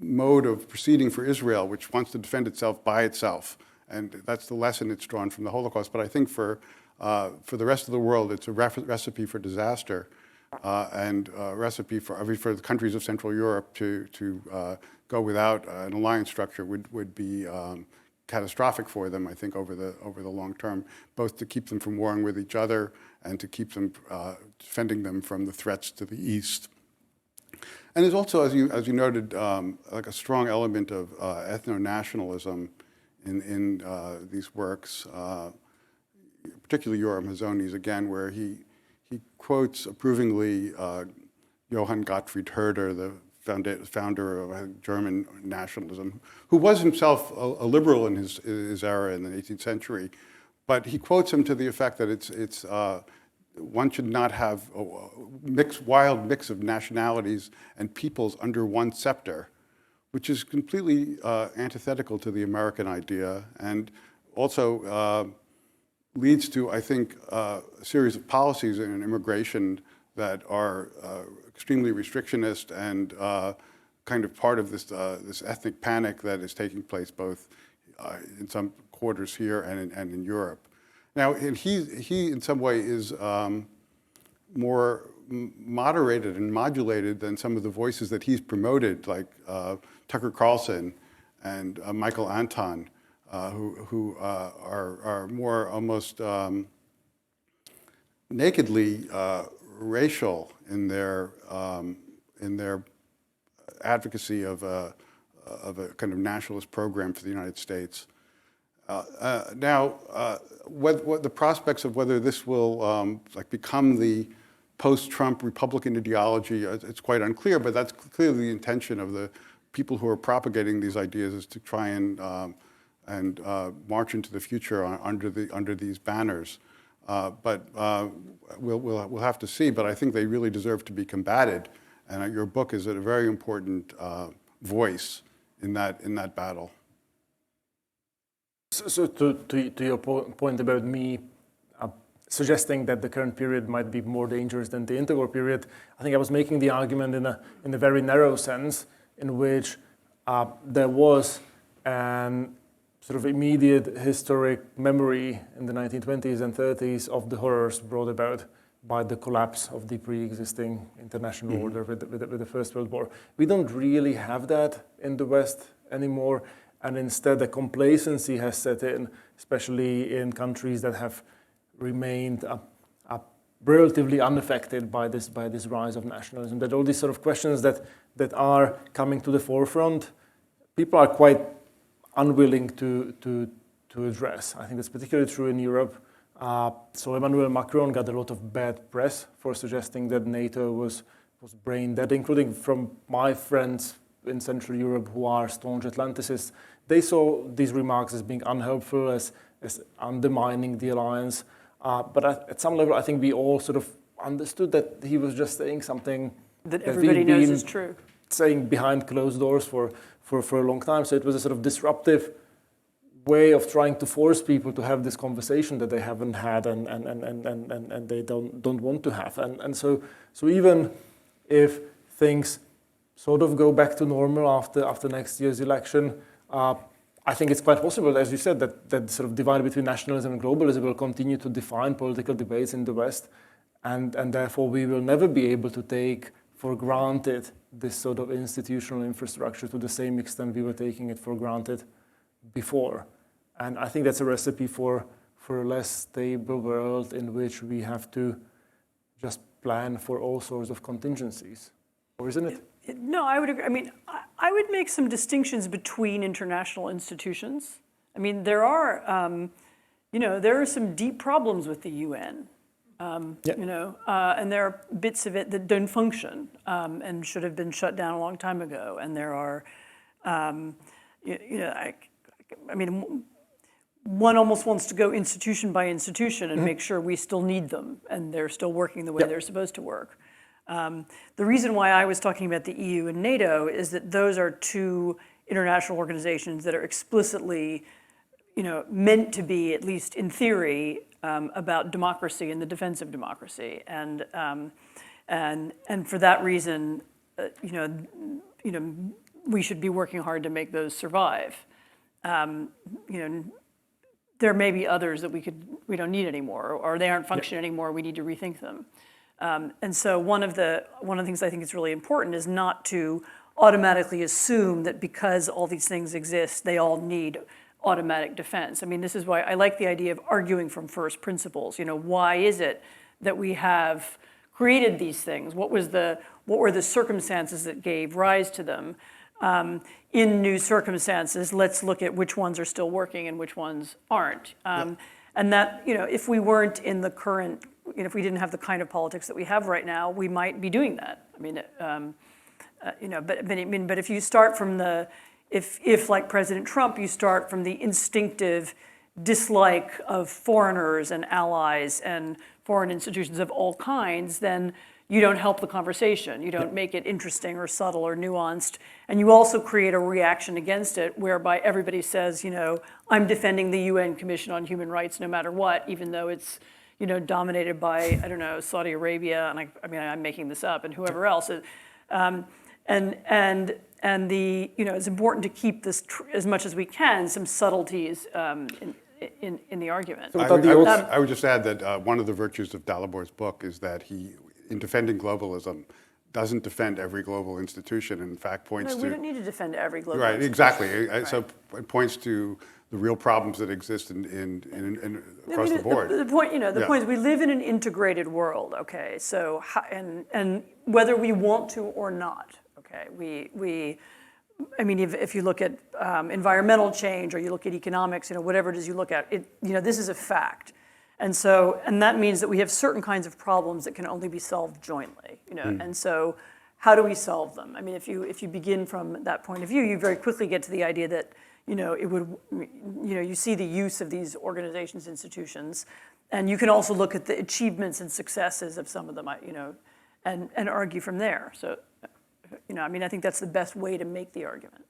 mode of proceeding for Israel, which wants to defend itself by itself, and that's the lesson it's drawn from the Holocaust. But I think for the rest of the world, it's a recipe for disaster, and a recipe for the countries of Central Europe to go without an alliance structure would be catastrophic for them, I think, over the long term, both to keep them from warring with each other and to keep them defending them from the threats to the east. And there's also, as you noted, like a strong element of ethno-nationalism in these works. Particularly Yoram Hazony's, again, where he quotes approvingly Johann Gottfried Herder, the founder of German nationalism, who was himself a liberal in his era in the 18th century. But he quotes him to the effect that one should not have a wild mix of nationalities and peoples under one scepter, which is completely antithetical to the American idea, and also leads to, I think, a series of policies in immigration that are extremely restrictionist and kind of part of this ethnic panic that is taking place both in some quarters here and in Europe. Now, he in some way is more moderated and modulated than some of the voices that he's promoted, like Tucker Carlson and Michael Anton, who are more almost nakedly racial in their advocacy of a kind of nationalist program for the United States. Now, what the prospects of whether this will become the post-Trump Republican ideology, it's quite unclear, but that's clearly the intention of the people who are propagating these ideas, is to try and march into the future under these banners. But we'll have to see. But I think they really deserve to be combated, and your book is a very important voice in that battle. So to your point about me suggesting that the current period might be more dangerous than the interwar period, I think I was making the argument in a very narrow sense, in which there was an sort of immediate historic memory in the 1920s and 30s of the horrors brought about by the collapse of the pre-existing international order with the First World War. We don't really have that in the West anymore, and instead a complacency has set in, especially in countries that have remained relatively unaffected by this rise of nationalism. That all these sort of questions that are coming to the forefront, people are quite unwilling to address. I think that's particularly true in Europe. So Emmanuel Macron got a lot of bad press for suggesting that NATO was brain dead, including from my friends in Central Europe who are staunch Atlanticists. They saw these remarks as being unhelpful, as undermining the alliance. But at some level, I think we all sort of understood that he was just saying something that everybody knows is true, saying behind closed doors for a long time. So it was a sort of disruptive way of trying to force people to have this conversation that they haven't had and they don't want to have. And so even if things sort of go back to normal after next year's election, I think it's quite possible, as you said, that sort of divide between nationalism and globalism will continue to define political debates in the West, and therefore we will never be able to take for granted this sort of institutional infrastructure to the same extent we were taking it for granted before. And I think that's a recipe for a less stable world in which we have to just plan for all sorts of contingencies. Or isn't it? No, I would agree. I mean, I would make some distinctions between international institutions. I mean, there are, there are some deep problems with the UN, and there are bits of it that don't function and should have been shut down a long time ago. And there are, one almost wants to go institution by institution and make sure we still need them and they're still working the way they're supposed to work. The reason why I was talking about the EU and NATO is that those are two international organizations that are explicitly, meant to be, at least in theory, about democracy and the defense of democracy, and for that reason, we should be working hard to make those survive. There may be others that we don't need anymore, or they aren't functioning anymore. We need to rethink them. And so one of the things I think is really important is not to automatically assume that because all these things exist, they all need automatic defense. I mean, this is why I like the idea of arguing from first principles. Why is it that we have created these things? What were the circumstances that gave rise to them? In new circumstances, let's look at which ones are still working and which ones aren't. And that, if we weren't in the current, if we didn't have the kind of politics that we have right now, we might be doing that. I mean, but if you start from if like President Trump, you start from the instinctive dislike of foreigners and allies and foreign institutions of all kinds, then you don't help the conversation. You don't make it interesting or subtle or nuanced. And you also create a reaction against it whereby everybody says, I'm defending the UN Commission on Human Rights no matter what, even though it's, dominated by, I don't know, Saudi Arabia, and I'm making this up, and whoever else. And it's important to keep this, as much as we can, some subtleties in the argument. I would just add that one of the virtues of Dalibor's book is that he, in defending globalism, doesn't defend every global institution, and in fact points to... No, we don't need to defend every global institution. Exactly. Right. So it points to the real problems that exist across the board. The point is we live in an integrated world, okay? So, and whether we want to or not, okay? If you look at environmental change or you look at economics, whatever it is you look at, this is a fact. And that means that we have certain kinds of problems that can only be solved jointly, And so, how do we solve them? I mean, if you begin from that point of view, you very quickly get to the idea that, you see the use of these organizations, institutions, and you can also look at the achievements and successes of some of them, and argue from there. So, I think that's the best way to make the argument.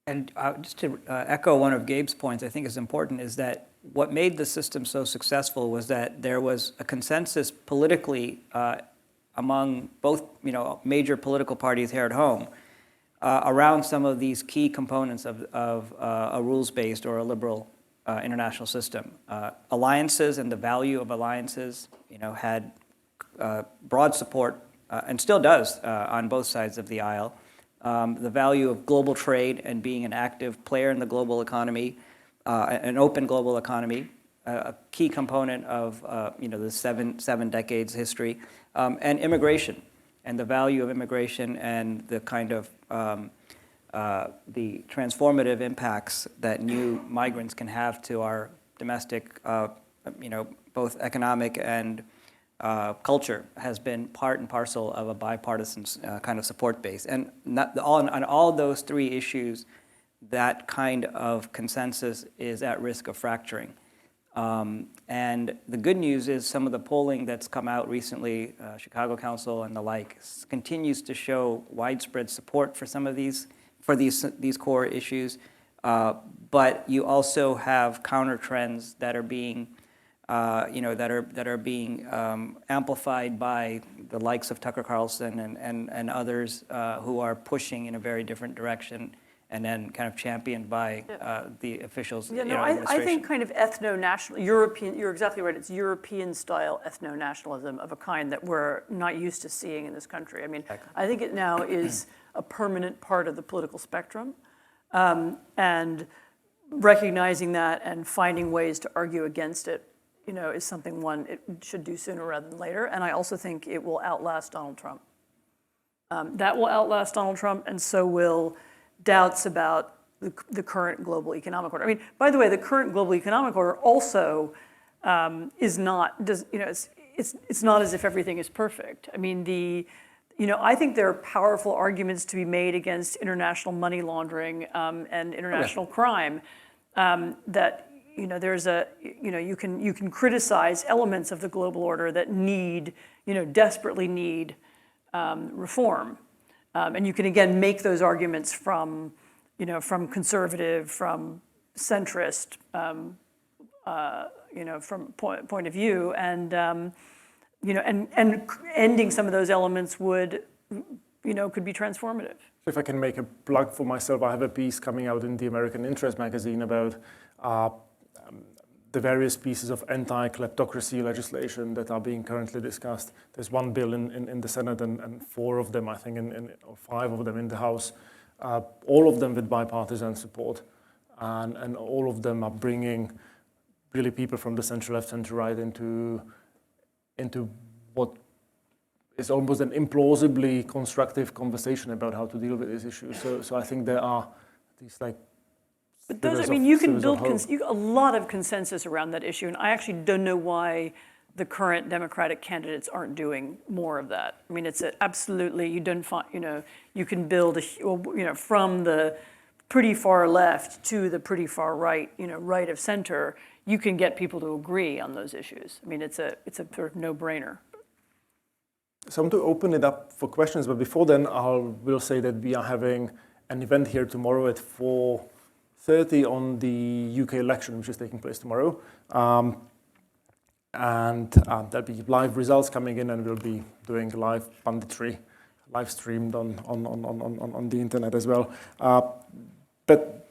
And just to echo one of Gabe's points, I think is important, is that what made the system so successful was that there was a consensus politically among both, major political parties here at home around some of these key components of a rules-based or a liberal international system. Alliances and the value of alliances, had broad support, and still does on both sides of the aisle. The value of global trade and being an active player in the global economy, an open global economy, a key component of the seven decades history, and immigration, and the value of immigration and the kind of the transformative impacts that new migrants can have to our domestic, both economic and culture has been part and parcel of a bipartisan kind of support base. And on all those three issues, that kind of consensus is at risk of fracturing. And the good news is some of the polling that's come out recently, Chicago Council and the like, continues to show widespread support for some of these core issues. But you also have counter trends that are being amplified by the likes of Tucker Carlson and others who are pushing in a very different direction, and then kind of championed by the officials. I think kind of ethno-national, European, you're exactly right, it's European-style ethno-nationalism of a kind that we're not used to seeing in this country. I mean, I think it now is a permanent part of the political spectrum, and recognizing that and finding ways to argue against it, is something it should do sooner rather than later. And I also think it will outlast Donald Trump. That will outlast Donald Trump, and so will doubts about the current global economic order. I mean, by the way, the current global economic order also is not, it's not as if everything is perfect. I mean, I think there are powerful arguments to be made against international money laundering and international crime. That there's you can criticize elements of the global order that desperately need reform. And you can, again, make those arguments from conservative, from centrist, from point of view, and and ending some of those elements could be transformative. If I can make a plug for myself, I have a piece coming out in the American Interest magazine about the various pieces of anti-kleptocracy legislation that are being currently discussed. There's one bill in the Senate and 4 of them, I think, or 5 of them in the House, all of them with bipartisan support. And all of them are bringing really people from the center left, center right into what is almost an implausibly constructive conversation about how to deal with these issues. So I think there are these But those, you can build a lot of consensus around that issue, and I actually don't know why the current Democratic candidates aren't doing more of that. I mean, it's absolutely, you don't find, you can build from the pretty far left to the pretty far right, right of center, you can get people to agree on those issues. I mean, it's a sort of no-brainer. So I want to open it up for questions, but before then, we'll say that we are having an event here tomorrow at 4:30 on the UK election, which is taking place tomorrow. And there'll be live results coming in, and we'll be doing live punditry, live streamed on the internet as well. But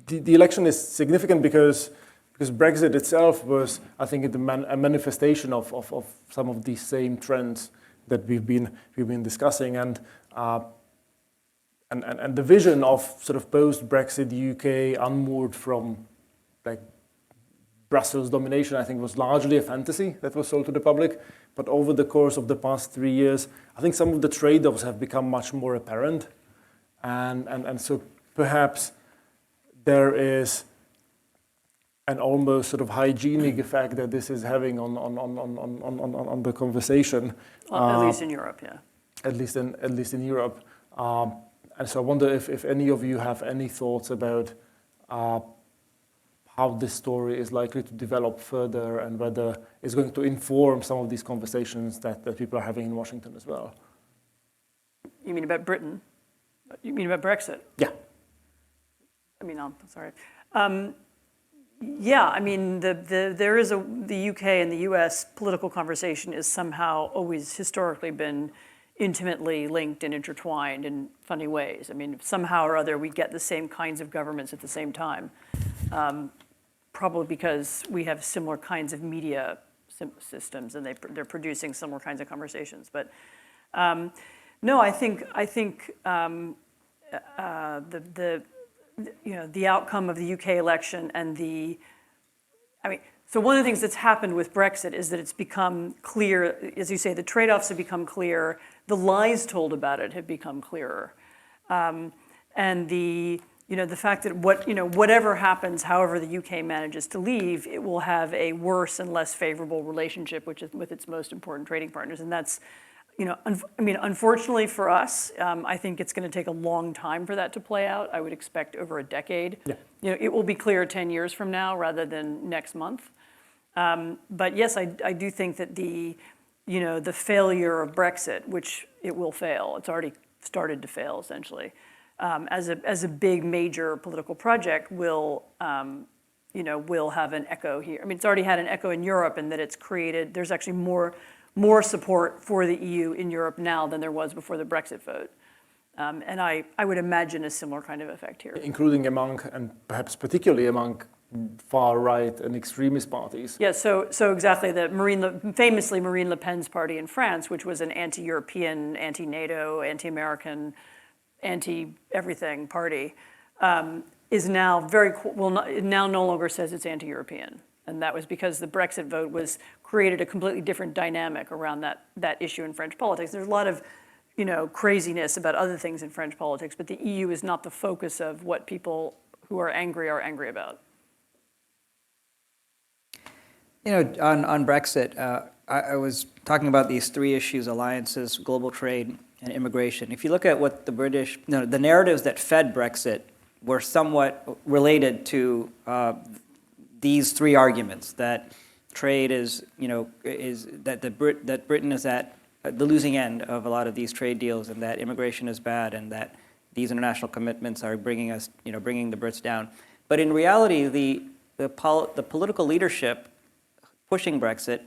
the election is significant because Brexit itself was, I think, a manifestation of some of these same trends that we've been discussing, and the vision of sort of post-Brexit UK unmoored from Brussels domination, I think, was largely a fantasy that was sold to the public. But over the course of the past 3 years, I think some of the trade-offs have become much more apparent, and so perhaps there is an almost sort of hygienic effect that this is having on the conversation. At least in Europe, yeah. At least in Europe. And so I wonder if any of you have any thoughts about how this story is likely to develop further, and whether it's going to inform some of these conversations that people are having in Washington as well. You mean about Britain? You mean about Brexit? Yeah. I mean, I'm sorry. Yeah, I mean, the UK and the US political conversation is somehow always historically been intimately linked and intertwined in funny ways. I mean, somehow or other we get the same kinds of governments at the same time, probably because we have similar kinds of media systems, and they're producing similar kinds of conversations. But no, I think the outcome of the UK election and so one of the things that's happened with Brexit is that it's become clear, as you say, the trade-offs have become clear, the lies told about it have become clearer, and the fact that whatever happens, however the UK manages to leave, it will have a worse and less favorable relationship with its most important trading partners, and that's. Unfortunately for us, I think it's going to take a long time for that to play out. I would expect over a decade. Yeah. It will be clear 10 years from now rather than next month. But yes, I do think that the failure of Brexit, which it will fail, it's already started to fail essentially, as a big major political project will have an echo here. It's already had an echo in Europe in that it's created. There's actually more support for the EU in Europe now than there was before the Brexit vote. And I would imagine a similar kind of effect here. Including among, and perhaps particularly among, far-right and extremist parties. Yeah, so exactly. Famously Marine Le Pen's party in France, which was an anti-European, anti-NATO, anti-American, anti-everything party, is now now no longer says it's anti-European. And that was because the Brexit vote created a completely different dynamic around that issue in French politics. There's a lot of, craziness about other things in French politics, but the EU is not the focus of what people who are angry about. On Brexit, I was talking about these three issues: alliances, global trade, and immigration. If you look at what the British, the narratives that fed Brexit were somewhat related to these three arguments: that trade that Britain is at the losing end of a lot of these trade deals, and that immigration is bad, and that these international commitments are bringing the Brits down. But in reality, the political leadership pushing Brexit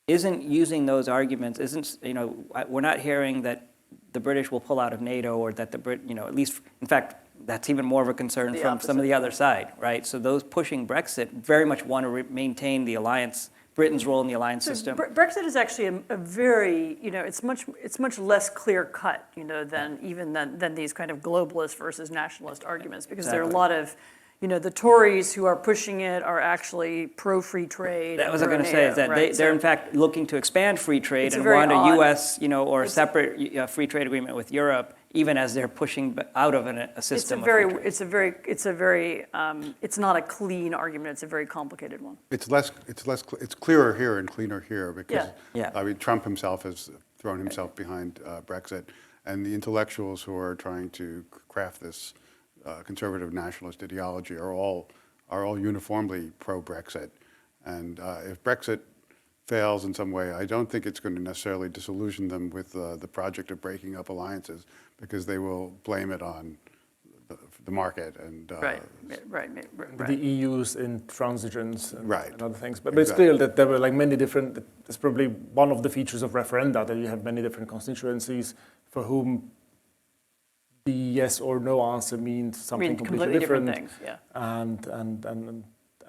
isn't using those arguments. We're not hearing that the British will pull out of NATO, or that at least, in fact, that's even more of a concern from some of the other side, right? So those pushing Brexit very much want to maintain the alliance, Britain's role in the alliance system. Brexit is actually a very, it's much less clear cut, than these kind of globalist versus nationalist arguments, because there are a lot of, the Tories who are pushing it are actually pro-free trade. That was what I was going to say, is that they're in fact looking to expand free trade and want a U.S., or a separate free trade agreement with Europe, even as they're pushing out of a system. It's not a clean argument. It's a very complicated one. It's clearer here and cleaner here because Yeah. Trump himself has thrown himself behind Brexit, and the intellectuals who are trying to craft this conservative nationalist ideology are all uniformly pro-Brexit, and if Brexit fails in some way, I don't think it's going to necessarily disillusion them with the project of breaking up alliances, because they will blame it on the market and right. The EU's intransigence and other things. But Exactly. It's clear that there were many different. It's probably one of the features of referenda that you have many different constituencies for whom the yes or no answer means something completely different things. Yeah.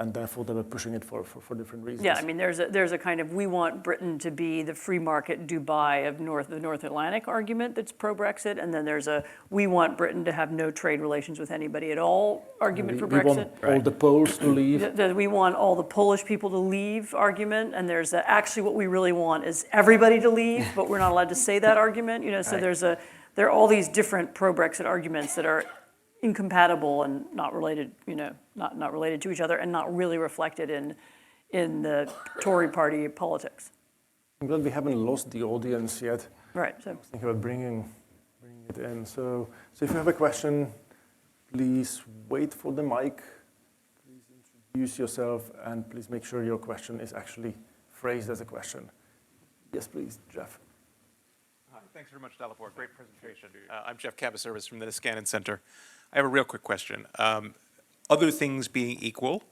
And therefore they were pushing it for different reasons. Yeah, there's a kind of, we want Britain to be the free market Dubai of the North Atlantic argument that's pro-Brexit, and then there's a, we want Britain to have no trade relations with anybody at all argument for Brexit. We want all the Poles to leave. We want all the Polish people to leave argument, and there's actually what we really want is everybody to leave, but we're not allowed to say that argument. So there are all these different pro-Brexit arguments that are incompatible and not related, not related to each other, and not really reflected in the Tory party politics. I'm glad we haven't lost the audience yet. Right. So think about bringing it in. So if you have a question, please wait for the mic. Please introduce yourself, and please make sure your question is actually phrased as a question. Yes, please, Jeff. Hi, thanks very much, Dalibor. Great presentation. I'm Jeff Cabaservice from the Niskanen Center. I have a real quick question. Other things being equal,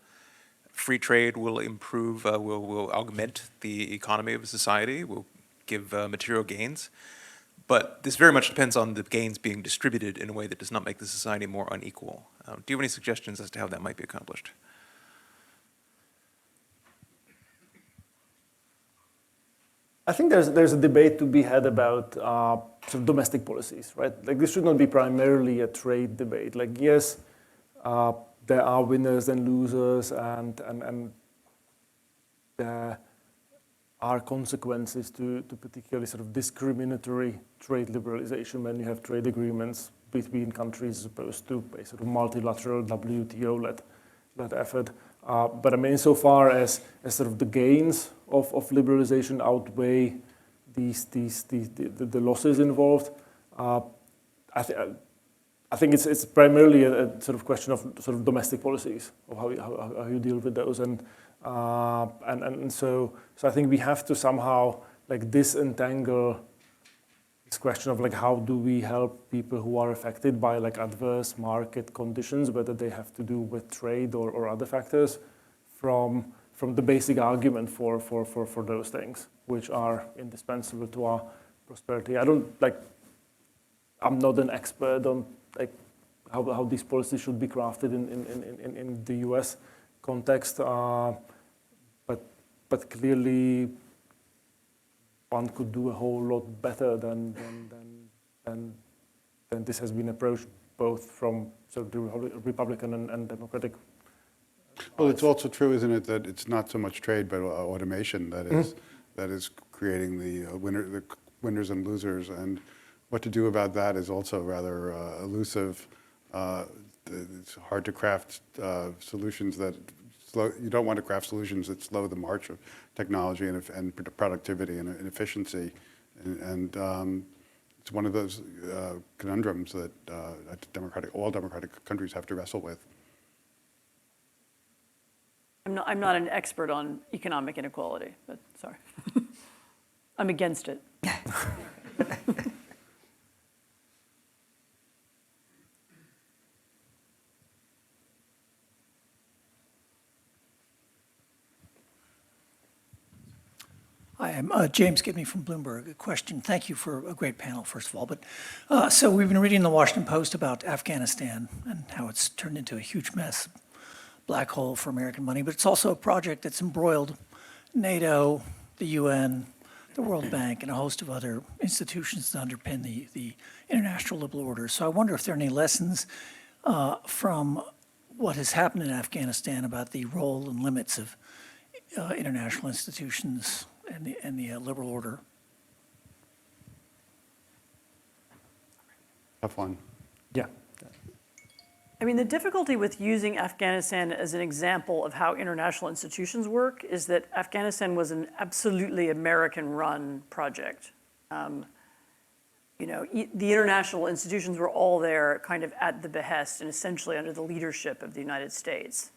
free trade will improve, will augment the economy of a society, will give material gains. But this very much depends on the gains being distributed in a way that does not make the society more unequal. Do you have any suggestions as to how that might be accomplished? I think there's a debate to be had about sort of domestic policies, right? Like this should not be primarily a trade debate. Like yes, there are winners and losers, and there are consequences to particularly sort of discriminatory trade liberalization when you have trade agreements between countries as opposed to a sort of multilateral WTO-led effort. But I mean, insofar as sort of the gains of liberalization outweigh the losses involved, I think it's primarily a sort of question of sort of domestic policies of how you deal with those, and so I think we have to somehow like disentangle this question of like how do we help people who are affected by like adverse market conditions, whether they have to do with trade or other factors, from the basic argument for those things which are indispensable to our prosperity. I'm not an expert on like how these policies should be crafted in the US context, but clearly one could do a whole lot better than this has been approached, both from sort of the Republican and Democratic. Well, it's also true, isn't it, that it's not so much trade, but automation that is creating the winners and losers, and what to do about that is also rather elusive. It's hard to craft solutions that slow. You don't want to craft solutions that slow the march of technology and productivity and efficiency, and it's one of those conundrums that all democratic countries have to wrestle with. I'm not an expert on economic inequality, but sorry. I'm against it. Hi, I'm James Gibney from Bloomberg. A question. Thank you for a great panel, first of all. But so we've been reading the Washington Post about Afghanistan and how it's turned into a huge mess, black hole for American money. But it's also a project that's embroiled NATO, the UN, the World Bank, and a host of other institutions that underpin the international liberal order. So I wonder if there are any lessons from what has happened in Afghanistan about the role and limits of international institutions and the liberal order. Tough one. Yeah. I mean, the difficulty with using Afghanistan as an example of how international institutions work is that Afghanistan was an absolutely American-run project. The international institutions were all there kind of at the behest and essentially under the leadership of the United States.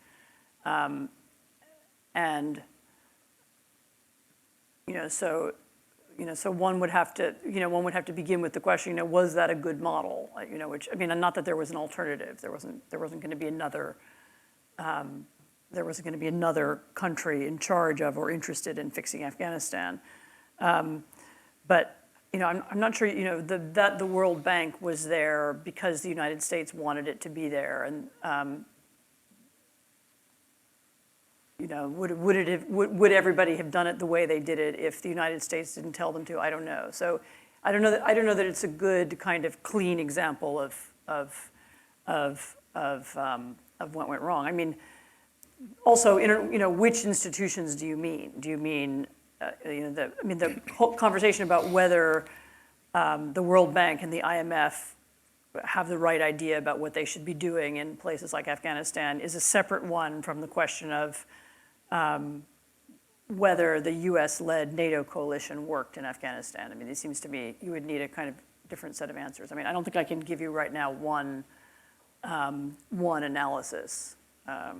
So one would have to begin with the question, was that a good model? Which, I mean, not that there was an alternative. There wasn't going to be another. There wasn't going to be another country in charge of or interested in fixing Afghanistan. But I'm not sure. That the World Bank was there because the United States wanted it to be there, and would everybody have done it the way they did it if the United States didn't tell them to? I don't know. So I don't know that it's a good kind of clean example of what went wrong. I mean, also, which institutions do you mean? Do you mean the whole conversation about whether the World Bank and the IMF have the right idea about what they should be doing in places like Afghanistan is a separate one from the question of whether the US-led NATO coalition worked in Afghanistan. I mean, it seems to me you would need a kind of different set of answers. I mean, I don't think I can give you right now one analysis. I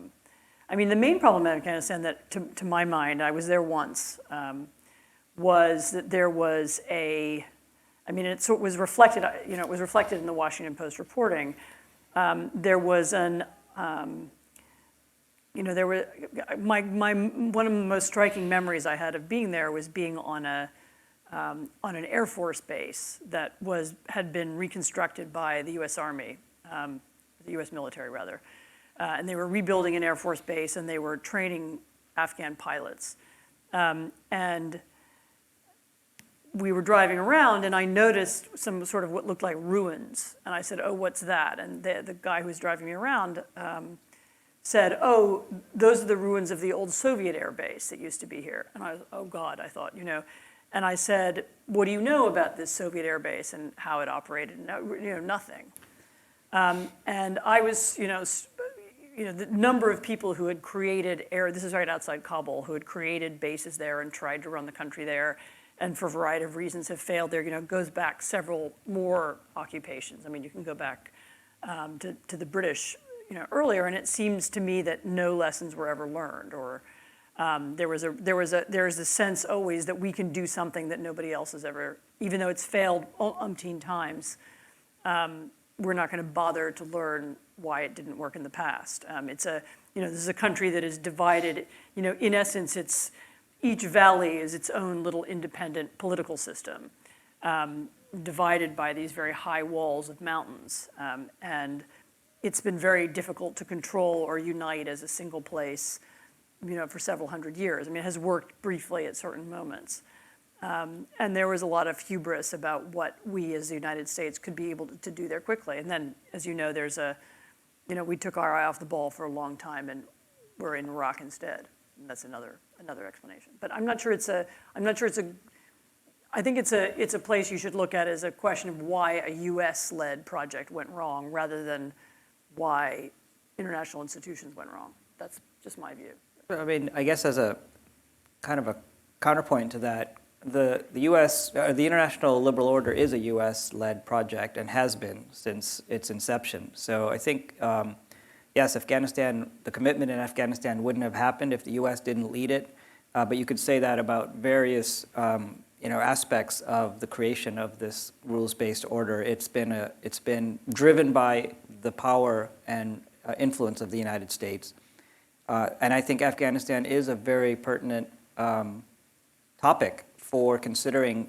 mean, the main problem in Afghanistan that, to my mind, I was there once, was that there was it was reflected, it was reflected in the Washington Post reporting. There was one of the most striking memories I had of being there was being on an Air Force base that had been reconstructed by the U.S. Army, the U.S. military rather, and they were rebuilding an Air Force base and they were training Afghan pilots, and we were driving around, and I noticed some sort of what looked like ruins. And I said, oh, what's that? And the guy who was driving me around said, oh, those are the ruins of the old Soviet air base that used to be here. And I was, oh, God, I thought, you know. And I said, what do you know about this Soviet air base and how it operated? No, you know, nothing. And I was, the number of people who had created this is right outside Kabul, who had created bases there and tried to run the country there, and for a variety of reasons have failed there, goes back several more occupations. I mean, you can go back to the British, earlier, and it seems to me that no lessons were ever learned, or there's a sense always that we can do something that nobody else has ever, even though it's failed umpteen times. We're not going to bother to learn why it didn't work in the past. This is a country that is divided. In essence, each valley is its own little independent political system, divided by these very high walls of mountains. And it's been very difficult to control or unite as a single place, for several hundred years. I mean, it has worked briefly at certain moments. And there was a lot of hubris about what we as the United States could be able to do there quickly. And then, as you know, we took our eye off the ball for a long time, and we're in Iraq instead. And that's another explanation. But I think it's a place you should look at as a question of why a U.S.-led project went wrong, rather than why international institutions went wrong. That's just my view. I mean, I guess as a kind of a counterpoint to that, the U.S., the international liberal order is a U.S.-led project and has been since its inception. So I think, yes, Afghanistan, the commitment in Afghanistan wouldn't have happened if the U.S. didn't lead it. But you could say that about various, aspects of the creation of this rules-based order. It's been driven by the power and influence of the United States. And I think Afghanistan is a very pertinent topic for considering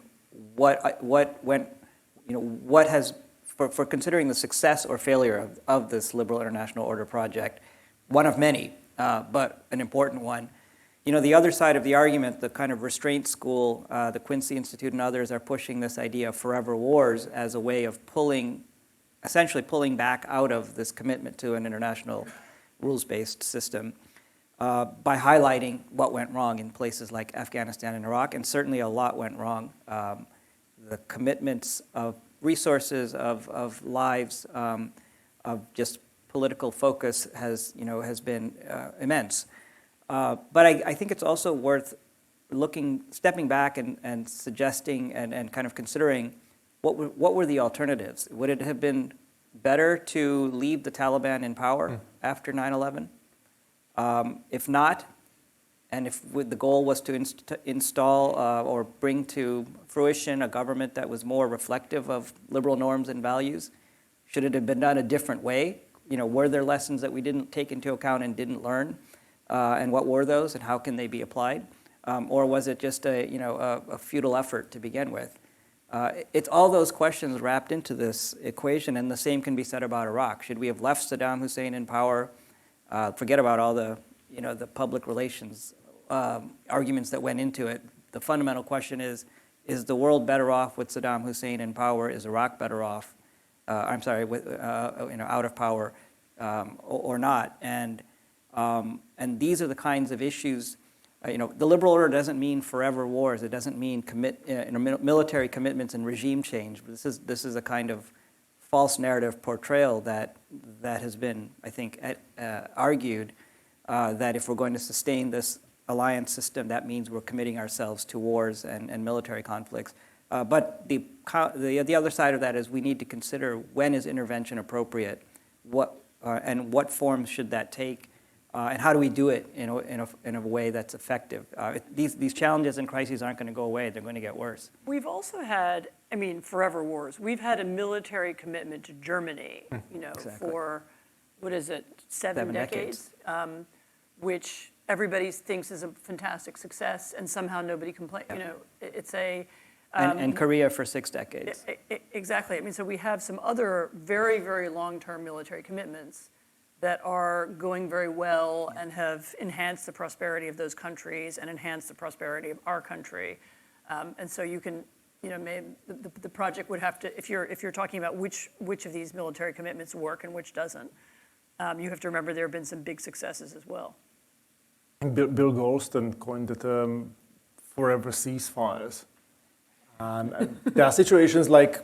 for considering the success or failure of this liberal international order project, one of many, but an important one. The other side of the argument, the kind of restraint school, the Quincy Institute and others are pushing this idea of forever wars as a way of essentially pulling back out of this commitment to an international rules-based system. By highlighting what went wrong in places like Afghanistan and Iraq, and certainly a lot went wrong. The commitments of resources, of lives, of just political focus has been immense. But I think it's also worth stepping back and suggesting and kind of considering what were the alternatives. Would it have been better to leave the Taliban in power after 9/11? If not, and if the goal was to install or bring to fruition a government that was more reflective of liberal norms and values, should it have been done a different way? Were there lessons that we didn't take into account and didn't learn? And what were those, and how can they be applied? Or was it just a futile effort to begin with? It's all those questions wrapped into this equation, and the same can be said about Iraq. Should we have left Saddam Hussein in power? Forget about all the public relations arguments that went into it. The fundamental question is the world better off with Saddam Hussein in power? Is Iraq better off? Out of power or not? And these are the kinds of issues. The liberal order doesn't mean forever wars. It doesn't mean military commitments and regime change. This is a kind of false narrative portrayal that has been, I think, argued that if we're going to sustain this alliance system, that means we're committing ourselves to wars and military conflicts. But the other side of that is we need to consider when is intervention appropriate, and what forms should that take, and how do we do it in a way that's effective. These challenges and crises aren't going to go away. They're going to get worse. We've also had, forever wars. We've had a military commitment to Germany, Exactly. for, what is it, seven decades? Which everybody thinks is a fantastic success, and somehow nobody complains. It's a... and Korea for 6 decades. Exactly. So we have some other very, very long-term military commitments that are going very well and have enhanced the prosperity of those countries and enhanced the prosperity of our country. And so you can, the project would have to, if you're talking about which of these military commitments work and which doesn't, you have to remember there have been some big successes as well. Bill Goldstein coined the term forever ceasefires. And there are situations like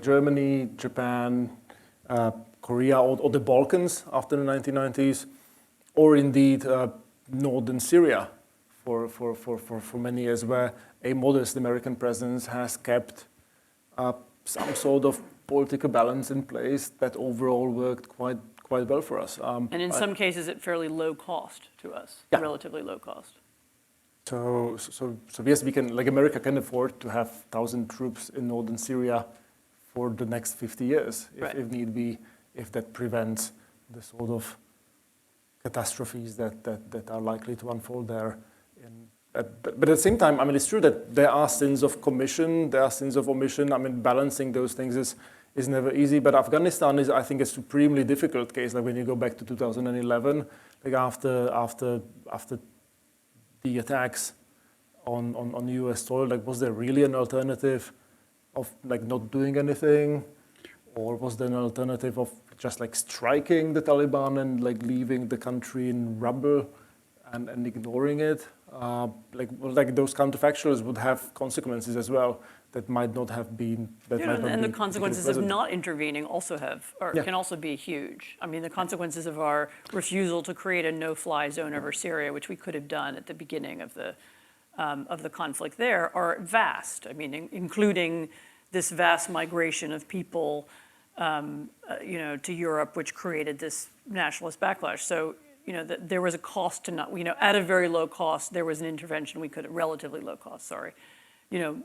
Germany, Japan, Korea, or the Balkans after the 1990s, or indeed northern Syria for many years, where a modest American presence has kept some sort of political balance in place that overall worked quite well for us. And in some cases at fairly low cost to us, yeah. Relatively low cost. So yes, we can, like America can afford to have 1,000 troops in northern Syria for the next 50 years, if need be, if that prevents the sort of catastrophes that are likely to unfold there. But at the same time, I mean, it's true that there are sins of commission, there are sins of omission. I mean, balancing those things is never easy. But Afghanistan is, I think, a supremely difficult case. Like when you go back to 2011, like after the attacks on U.S. soil, like was there really an alternative of like not doing anything, or was there an alternative of just like striking the Taliban and like leaving the country in rubble and ignoring it? Like those counterfactuals would have consequences as well that might not have been. And the consequences of not intervening also can also be huge. I mean, the consequences of our refusal to create a no-fly zone over Syria, which we could have done at the beginning of the conflict there, are vast. I mean, including this vast migration of people, to Europe, which created this nationalist backlash. So, there was a cost to not, at a very low cost, there was an intervention we could, relatively low cost, sorry.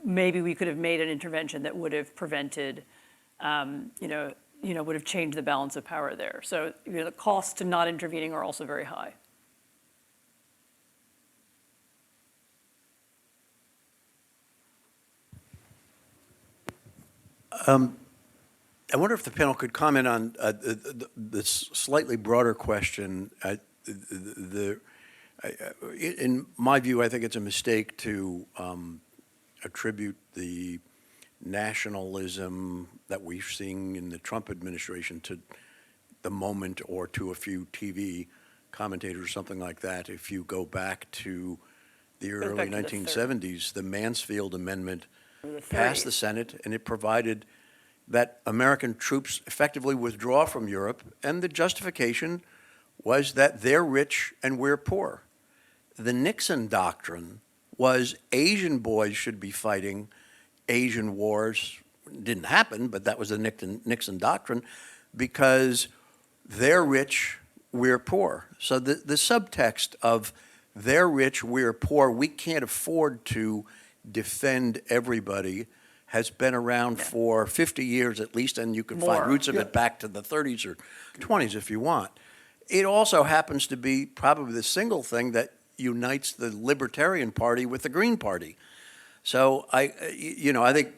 Maybe we could have made an intervention that would have prevented, would have changed the balance of power there. So, the costs to not intervening are also very high. I wonder if the panel could comment on this slightly broader question. In my view, I think it's a mistake to attribute the nationalism that we're seeing in the Trump administration to the moment or to a few TV commentators, something like that. If you go back to the early 1970s, the Mansfield Amendment passed the Senate, and it provided that American troops effectively withdraw from Europe, and the justification was that they're rich and we're poor. The Nixon doctrine was Asian boys should be fighting Asian wars. It didn't happen, but that was the Nixon doctrine, because they're rich, we're poor. So the subtext of they're rich, we're poor, we can't afford to defend everybody has been around for 50 years at least, and you can find roots of it back to the 30s or 20s if you want. It also happens to be probably the single thing that unites the Libertarian Party with the Green Party. So I think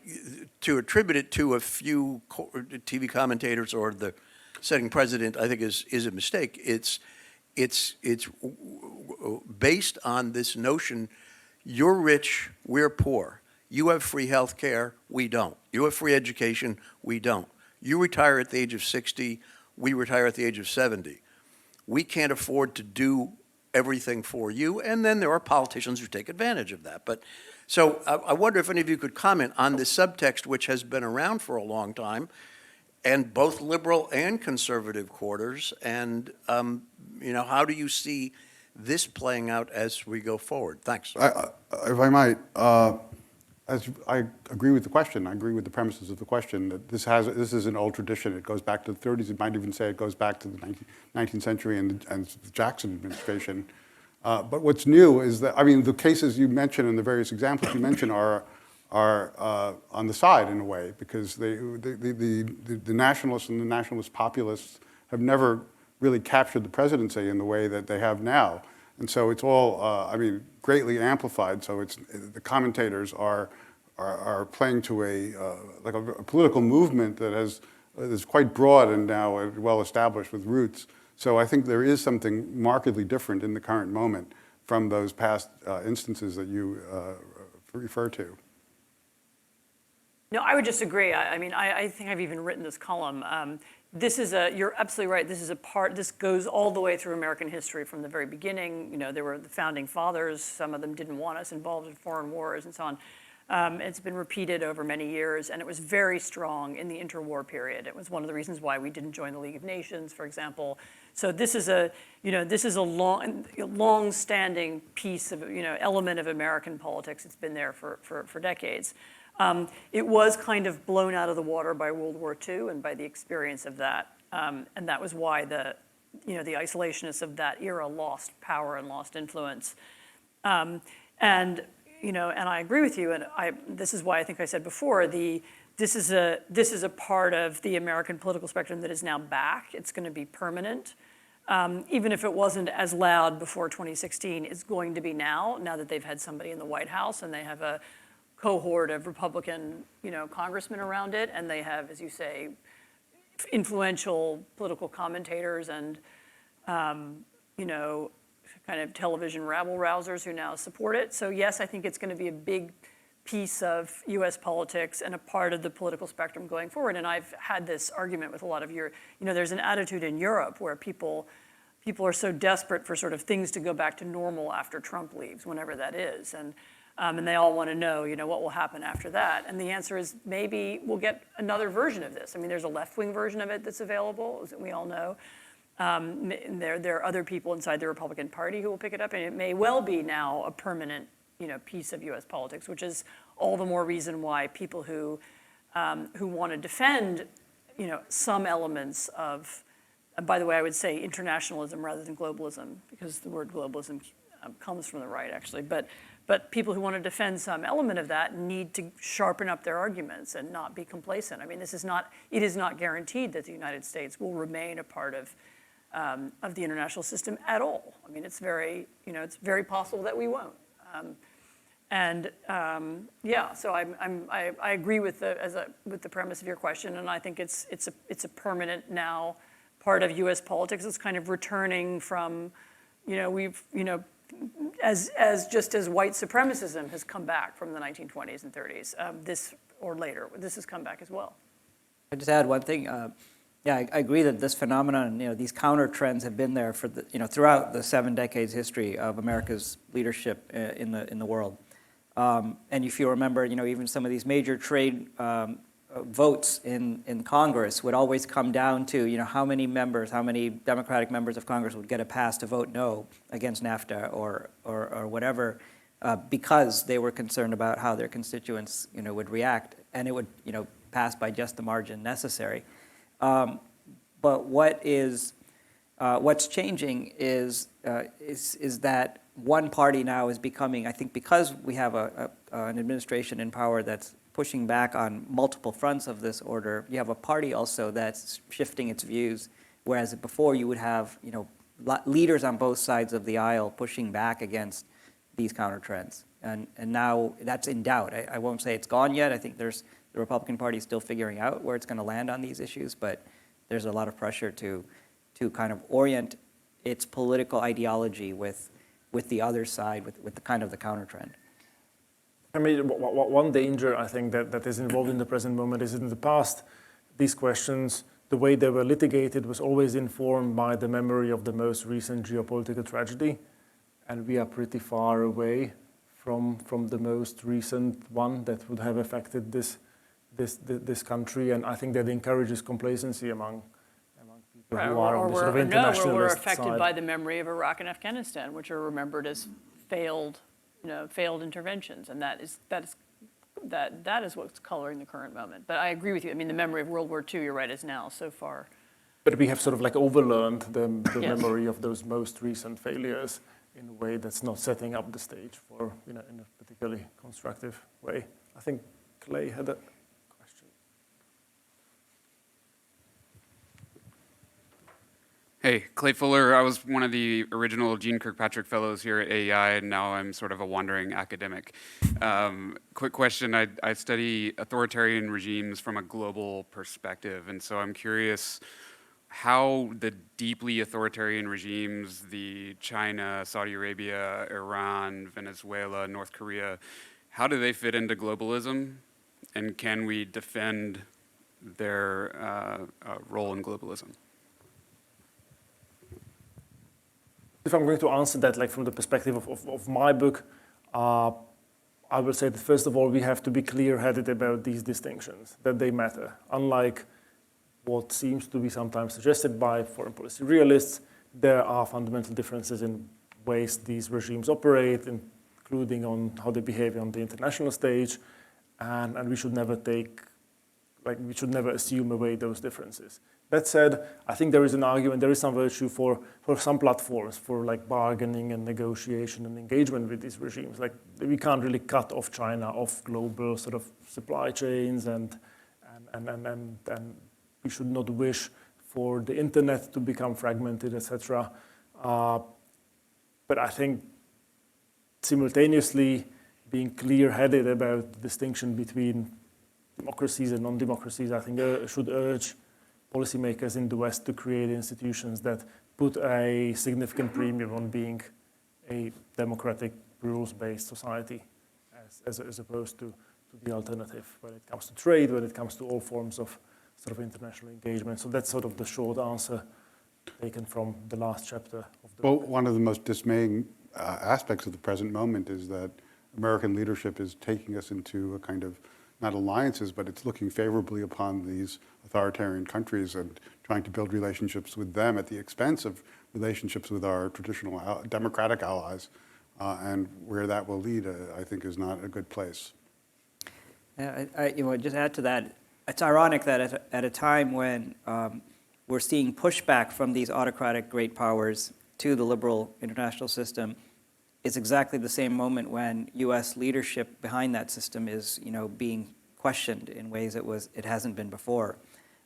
to attribute it to a few TV commentators or the sitting president, I think is a mistake. It's based on this notion: you're rich, we're poor. You have free health care, we don't. You have free education, we don't. You retire at the age of 60, we retire at the age of 70. We can't afford to do everything for you, and then there are politicians who take advantage of that. But so I wonder if any of you could comment on this subtext, which has been around for a long time, and both liberal and conservative quarters, and how do you see this playing out as we go forward? Thanks. If I might, I agree with the question. I agree with the premises of the question that this is an old tradition. It goes back to the 30s. It might even say it goes back to the 19th century and the Jackson administration. But what's new is that, I mean, the cases you mentioned and the various examples you mentioned are on the side in a way, because the nationalists and the nationalist populists have never really captured the presidency in the way that they have now. And so it's all, greatly amplified. So the commentators are playing to a political movement that is quite broad and now well established with roots. So I think there is something markedly different in the current moment from those past instances that you refer to. No, I would just agree. I mean, I think I've even written this column. You're absolutely right. This goes all the way through American history from the very beginning. You know, there were the founding fathers. Some of them didn't want us involved in foreign wars and so on. It's been repeated over many years, and it was very strong in the interwar period. It was one of the reasons why we didn't join the League of Nations, for example. So this is a long-standing piece of, element of American politics. It's been there for decades. It was kind of blown out of the water by World War II and by the experience of that. And that was why the isolationists of that era lost power and lost influence. And I agree with you. And this is why I think I said before, this is a part of the American political spectrum that is now back. It's going to be permanent. Even if it wasn't as loud before 2016, it's going to be now that they've had somebody in the White House and they have a cohort of Republican, congressmen around it, and they have, as you say, influential political commentators and, kind of television rabble-rousers who now support it. So yes, I think it's going to be a big piece of U.S. politics and a part of the political spectrum going forward. And I've had this argument with a lot of there's an attitude in Europe where people are so desperate for sort of things to go back to normal after Trump leaves, whenever that is. And they all want to know, what will happen after that. And the answer is maybe we'll get another version of this. I mean, there's a left-wing version of it that's available, as we all know. There are other people inside the Republican Party who will pick it up, and it may well be now a permanent, piece of U.S. politics, which is all the more reason why people who want to defend, some elements of, by the way, I would say internationalism rather than globalism, because the word globalism comes from the right, actually. But people who want to defend some element of that need to sharpen up their arguments and not be complacent. I mean, it is not guaranteed that the United States will remain a part of the international system at all. I mean, it's very possible that we won't. So I agree with the premise of your question, and I think it's a permanent now part of U.S. politics. It's kind of returning from, as white supremacism has come back from the 1920s and 30s, this has come back as well. I'll just add one thing. I agree that this phenomenon, these counter trends have been there for throughout the 7 decades history of America's leadership in the world. And if you remember, even some of these major trade votes in Congress would always come down to, how many Democratic members of Congress would get a pass to vote no against NAFTA or whatever, because they were concerned about how their constituents, would react, and it would, pass by just the margin necessary. But what's changing is that one party now is becoming, I think, because we have an administration in power that's pushing back on multiple fronts of this order, you have a party also that's shifting its views, whereas before you would have, leaders on both sides of the aisle pushing back against these counter trends. And now that's in doubt. I won't say it's gone yet. I think the Republican Party is still figuring out where it's going to land on these issues, but there's a lot of pressure to kind of orient its political ideology with the other side, with the kind of the counter trend. I mean, one danger, I think, that is involved in the present moment is in the past, these questions, the way they were litigated was always informed by the memory of the most recent geopolitical tragedy. And we are pretty far away from the most recent one that would have affected this country. And I think that encourages complacency among people who are on the sort of internationalist we're affected side. by the memory of Iraq and Afghanistan, which are remembered as failed interventions, and that is what's coloring the current moment. But I agree with you. I mean, the memory of World War II, you're right, is now so far. But we have sort of like overlearned the Yes. memory of those most recent failures in a way that's not setting up the stage for, in a particularly constructive way. I think Clay had a question. Hey, Clay Fuller. I was one of the original Gene Kirkpatrick Fellows here at AEI, and now I'm sort of a wandering academic. Quick question. I study authoritarian regimes from a global perspective, and so I'm curious how the deeply authoritarian regimes, the China, Saudi Arabia, Iran, Venezuela, North Korea, how do they fit into globalism? and can we defend their role in globalism? If I'm going to answer that, like from the perspective of my book, I will say that first of all, we have to be clear-headed about these distinctions, that they matter. Unlike what seems to be sometimes suggested by foreign policy realists, there are fundamental differences in ways these regimes operate, including on how they behave on the international stage, and we should never we should never assume away those differences. That said, I think there is an argument, there is some virtue for some platforms for like bargaining and negotiation and engagement with these regimes. Like we can't really cut off China off global sort of supply chains, and we should not wish for the internet to become fragmented, etc. But I think simultaneously being clear-headed about the distinction between democracies and non-democracies, I think should urge policymakers in the West to create institutions that put a significant premium on being a democratic, rules-based society as opposed to the alternative when it comes to trade, when it comes to all forms of sort of international engagement. So that's sort of the short answer taken from the last chapter of the book. One of the most dismaying aspects of the present moment is that American leadership is taking us into a kind of, not alliances, but it's looking favorably upon these authoritarian countries and trying to build relationships with them at the expense of relationships with our traditional democratic allies. And where that will lead, I think, is not a good place. Just add to that, it's ironic that at a time when we're seeing pushback from these autocratic great powers to the liberal international system, it's exactly the same moment when U.S. leadership behind that system is, being questioned in ways it hasn't been before.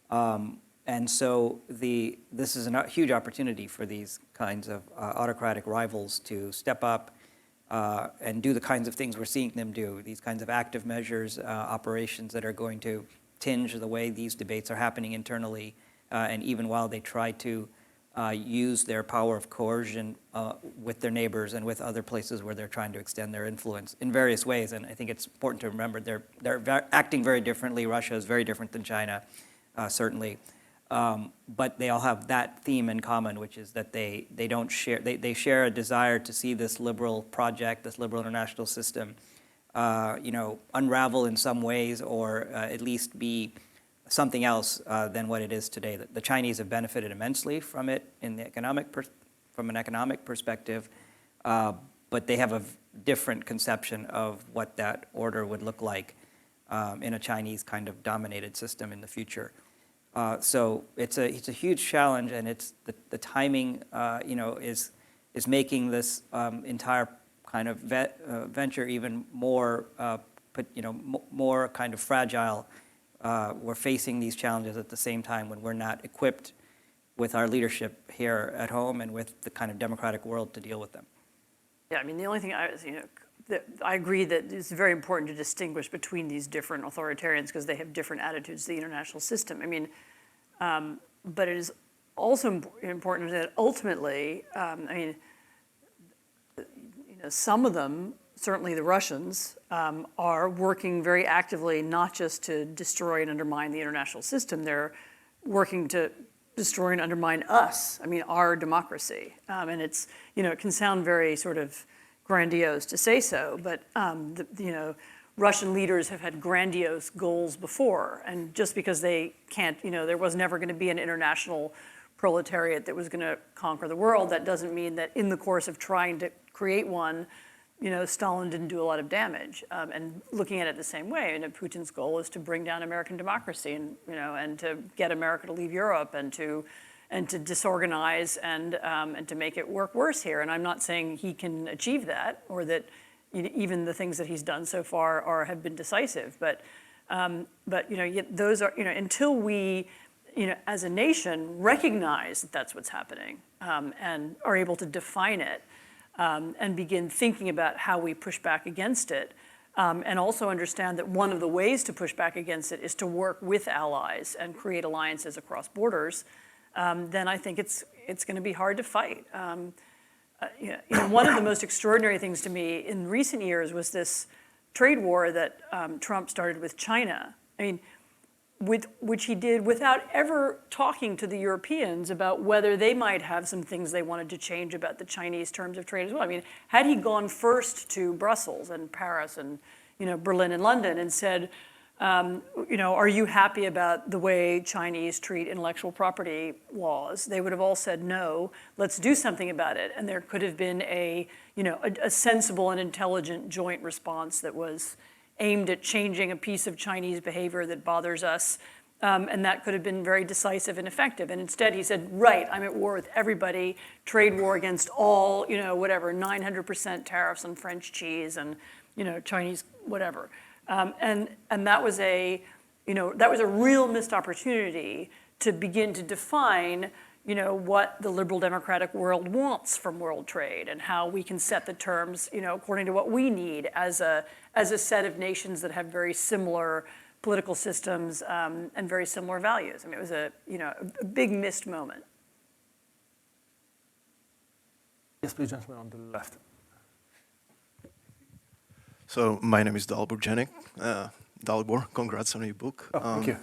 And so this is a huge opportunity for these kinds of autocratic rivals to step up and do the kinds of things we're seeing them do, these kinds of active measures, operations that are going to tinge the way these debates are happening internally, and even while they try to use their power of coercion with their neighbors and with other places where they're trying to extend their influence in various ways. And I think it's important to remember they're acting very differently. Russia is very different than China, certainly. But they all have that theme in common, which is that they share a desire to see this liberal project, this liberal international system, unravel in some ways, or at least be something else than what it is today. The Chinese have benefited immensely from it from an economic perspective, but they have a different conception of what that order would look like in a Chinese kind of dominated system in the future. So it's a huge challenge, and it's the timing, is making this entire kind of venture even more, more kind of fragile. We're facing these challenges at the same time when we're not equipped with our leadership here at home and with the kind of democratic world to deal with them. Yeah, I mean, the only thing I agree that it's very important to distinguish between these different authoritarians because they have different attitudes to the international system. I mean, but it is also important that ultimately, some of them, certainly the Russians, are working very actively not just to destroy and undermine the international system, they're working to destroy and undermine us, our democracy. And it's, it can sound very sort of grandiose to say so, but, Russian leaders have had grandiose goals before, and just because they can't, there was never going to be an international proletariat that was going to conquer the world, that doesn't mean that in the course of trying to create one, Stalin didn't do a lot of damage. And looking at it the same way, Putin's goal is to bring down American democracy and to get America to leave Europe and to disorganize and to make it work worse here. And I'm not saying he can achieve that or that even the things that he's done so far have been decisive. But those are, until we, as a nation recognize that that's what's happening and are able to define it, and begin thinking about how we push back against it, and also understand that one of the ways to push back against it is to work with allies and create alliances across borders, then I think it's going to be hard to fight. One of the most extraordinary things to me in recent years was this trade war that Trump started with China, I mean, which he did without ever talking to the Europeans about whether they might have some things they wanted to change about the Chinese terms of trade as well. I mean, had he gone first to Brussels and Paris and Berlin and London and said, are you happy about the way Chinese treat intellectual property laws? They would have all said, no, let's do something about it. And there could have been a sensible and intelligent joint response that was aimed at changing a piece of Chinese behavior that bothers us. And that could have been very decisive and effective. And instead he said, right, I'm at war with everybody, trade war against all, 900% tariffs on French cheese and, Chinese whatever. And that was a real missed opportunity to begin to define, what the liberal democratic world wants from world trade and how we can set the terms, according to what we need as a set of nations that have very similar political systems and very similar values. I mean, it was a big missed moment. Yes, please, gentleman on the left. So my name is Dalibor Rohac. Dalibor, congrats on your book. Oh, thank you.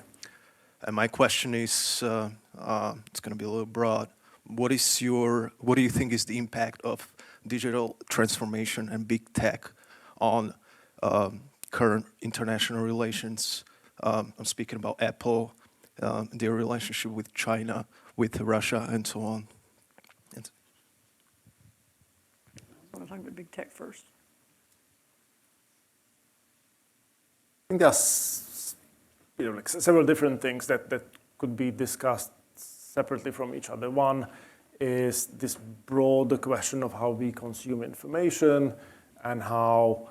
And my question is, it's going to be a little broad. What do you think is the impact of digital transformation and big tech on current international relations? I'm speaking about Apple, their relationship with China, with Russia, and so on. I want to talk about big tech first. I think there's several different things that could be discussed separately from each other. One is this broader question of how we consume information and how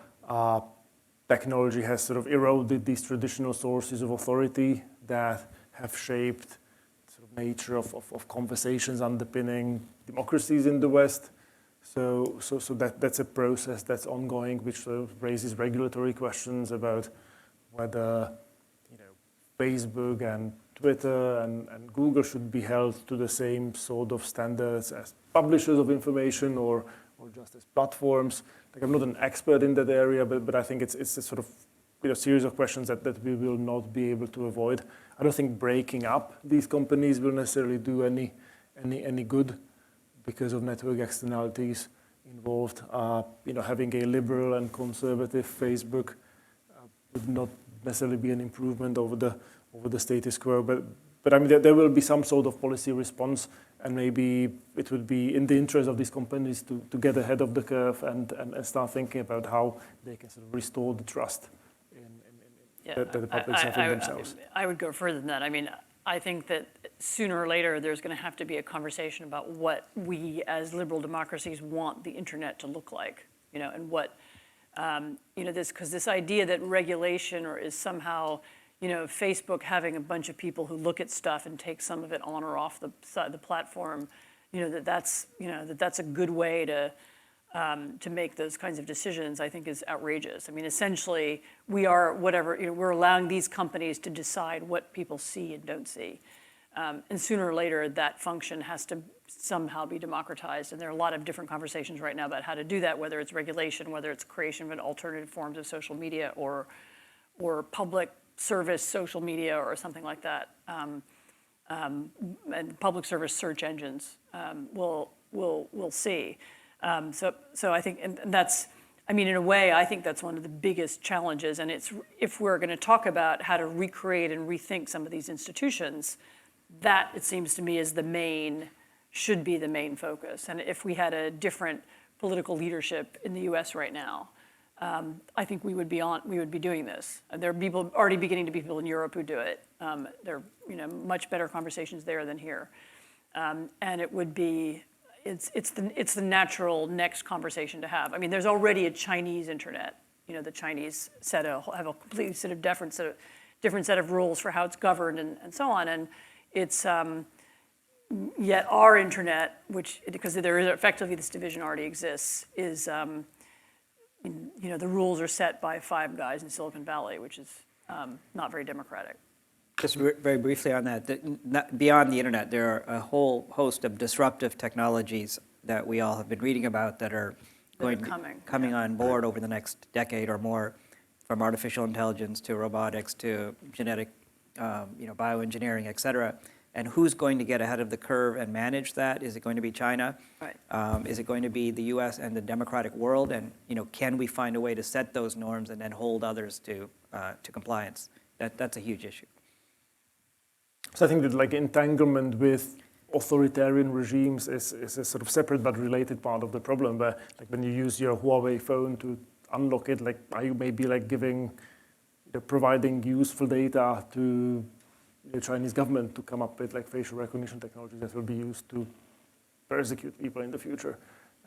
technology has sort of eroded these traditional sources of authority that have shaped sort of nature of conversations underpinning democracies in the West. So that's a process that's ongoing, which sort of raises regulatory questions about whether Facebook and Twitter and Google should be held to the same sort of standards as publishers of information or just as platforms. Like, I'm not an expert in that area, but I think it's a sort of series of questions that we will not be able to avoid. I don't think breaking up these companies will necessarily do any good because of network externalities involved. Having a liberal and conservative Facebook would not necessarily be an improvement over the status quo, but I mean there will be some sort of policy response, and maybe it would be in the interest of these companies to get ahead of the curve and start thinking about how they can sort of restore the trust that the publics have in themselves. I would go further than that. I mean, I think that sooner or later there's going to have to be a conversation about what we as liberal democracies want the internet to look like, and what. Because this idea that regulation is somehow, Facebook having a bunch of people who look at stuff and take some of it on or off the platform, that's a good way to make those kinds of decisions, I think is outrageous. I mean, essentially, we're allowing these companies to decide what people see and don't see. And sooner or later, that function has to somehow be democratized. And there are a lot of different conversations right now about how to do that, whether it's regulation, whether it's creation of an alternative forms of social media or public service social media or something like that. And public service search engines, we'll see. So I think, and that's, I mean, in a way, I think that's one of the biggest challenges. And it's, if we're going to talk about how to recreate and rethink some of these institutions, that, it seems to me, should be the main focus. And if we had a different political leadership in the U.S. right now, I think we would be doing this. There are already beginning to be people in Europe who do it. There are much better conversations there than here, and it would be it's the natural next conversation to have. I mean, there's already a Chinese internet. The Chinese have a completely sort of different set of rules for how it's governed and so on, and it's. Yet our internet, because there is effectively this division already exists, is the rules are set by 5 guys in Silicon Valley, which is not very democratic. Just very briefly on that, beyond the internet, there are a whole host of disruptive technologies that we all have been reading about that are coming on board over the next decade or more from artificial intelligence to robotics to genetic, bioengineering, et cetera. And who's going to get ahead of the curve and manage that? Is it going to be China? Right. Is it going to be the U.S. and the democratic world? And can we find a way to set those norms and then hold others to compliance? That's a huge issue. So I think that like entanglement with authoritarian regimes is a sort of separate but related part of the problem. Where like when you use your Huawei phone to unlock it, like are you maybe like providing useful data to the Chinese government to come up with like facial recognition technology that will be used to persecute people in the future.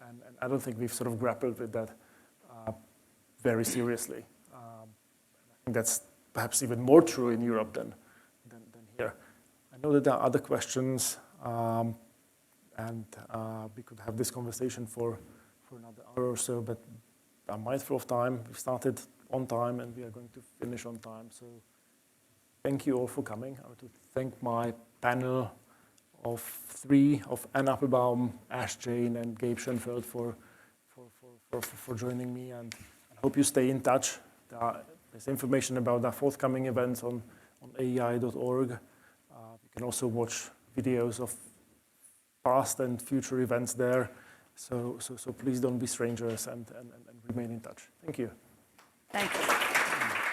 And I don't think we've sort of grappled with that very seriously. I think that's perhaps even more true in Europe than here. I know that there are other questions, and we could have this conversation for another hour or so, but I'm mindful of time. We started on time and we are going to finish on time. So thank you all for coming. I want to thank my panel of three, of Anne Applebaum, Ash Jane, and Gabe Schoenfeld for joining me. And I hope you stay in touch. There's information about our forthcoming events on AEI.org. You can also watch videos of past and future events there. So please don't be strangers and remain in touch. Thank you. Thank you.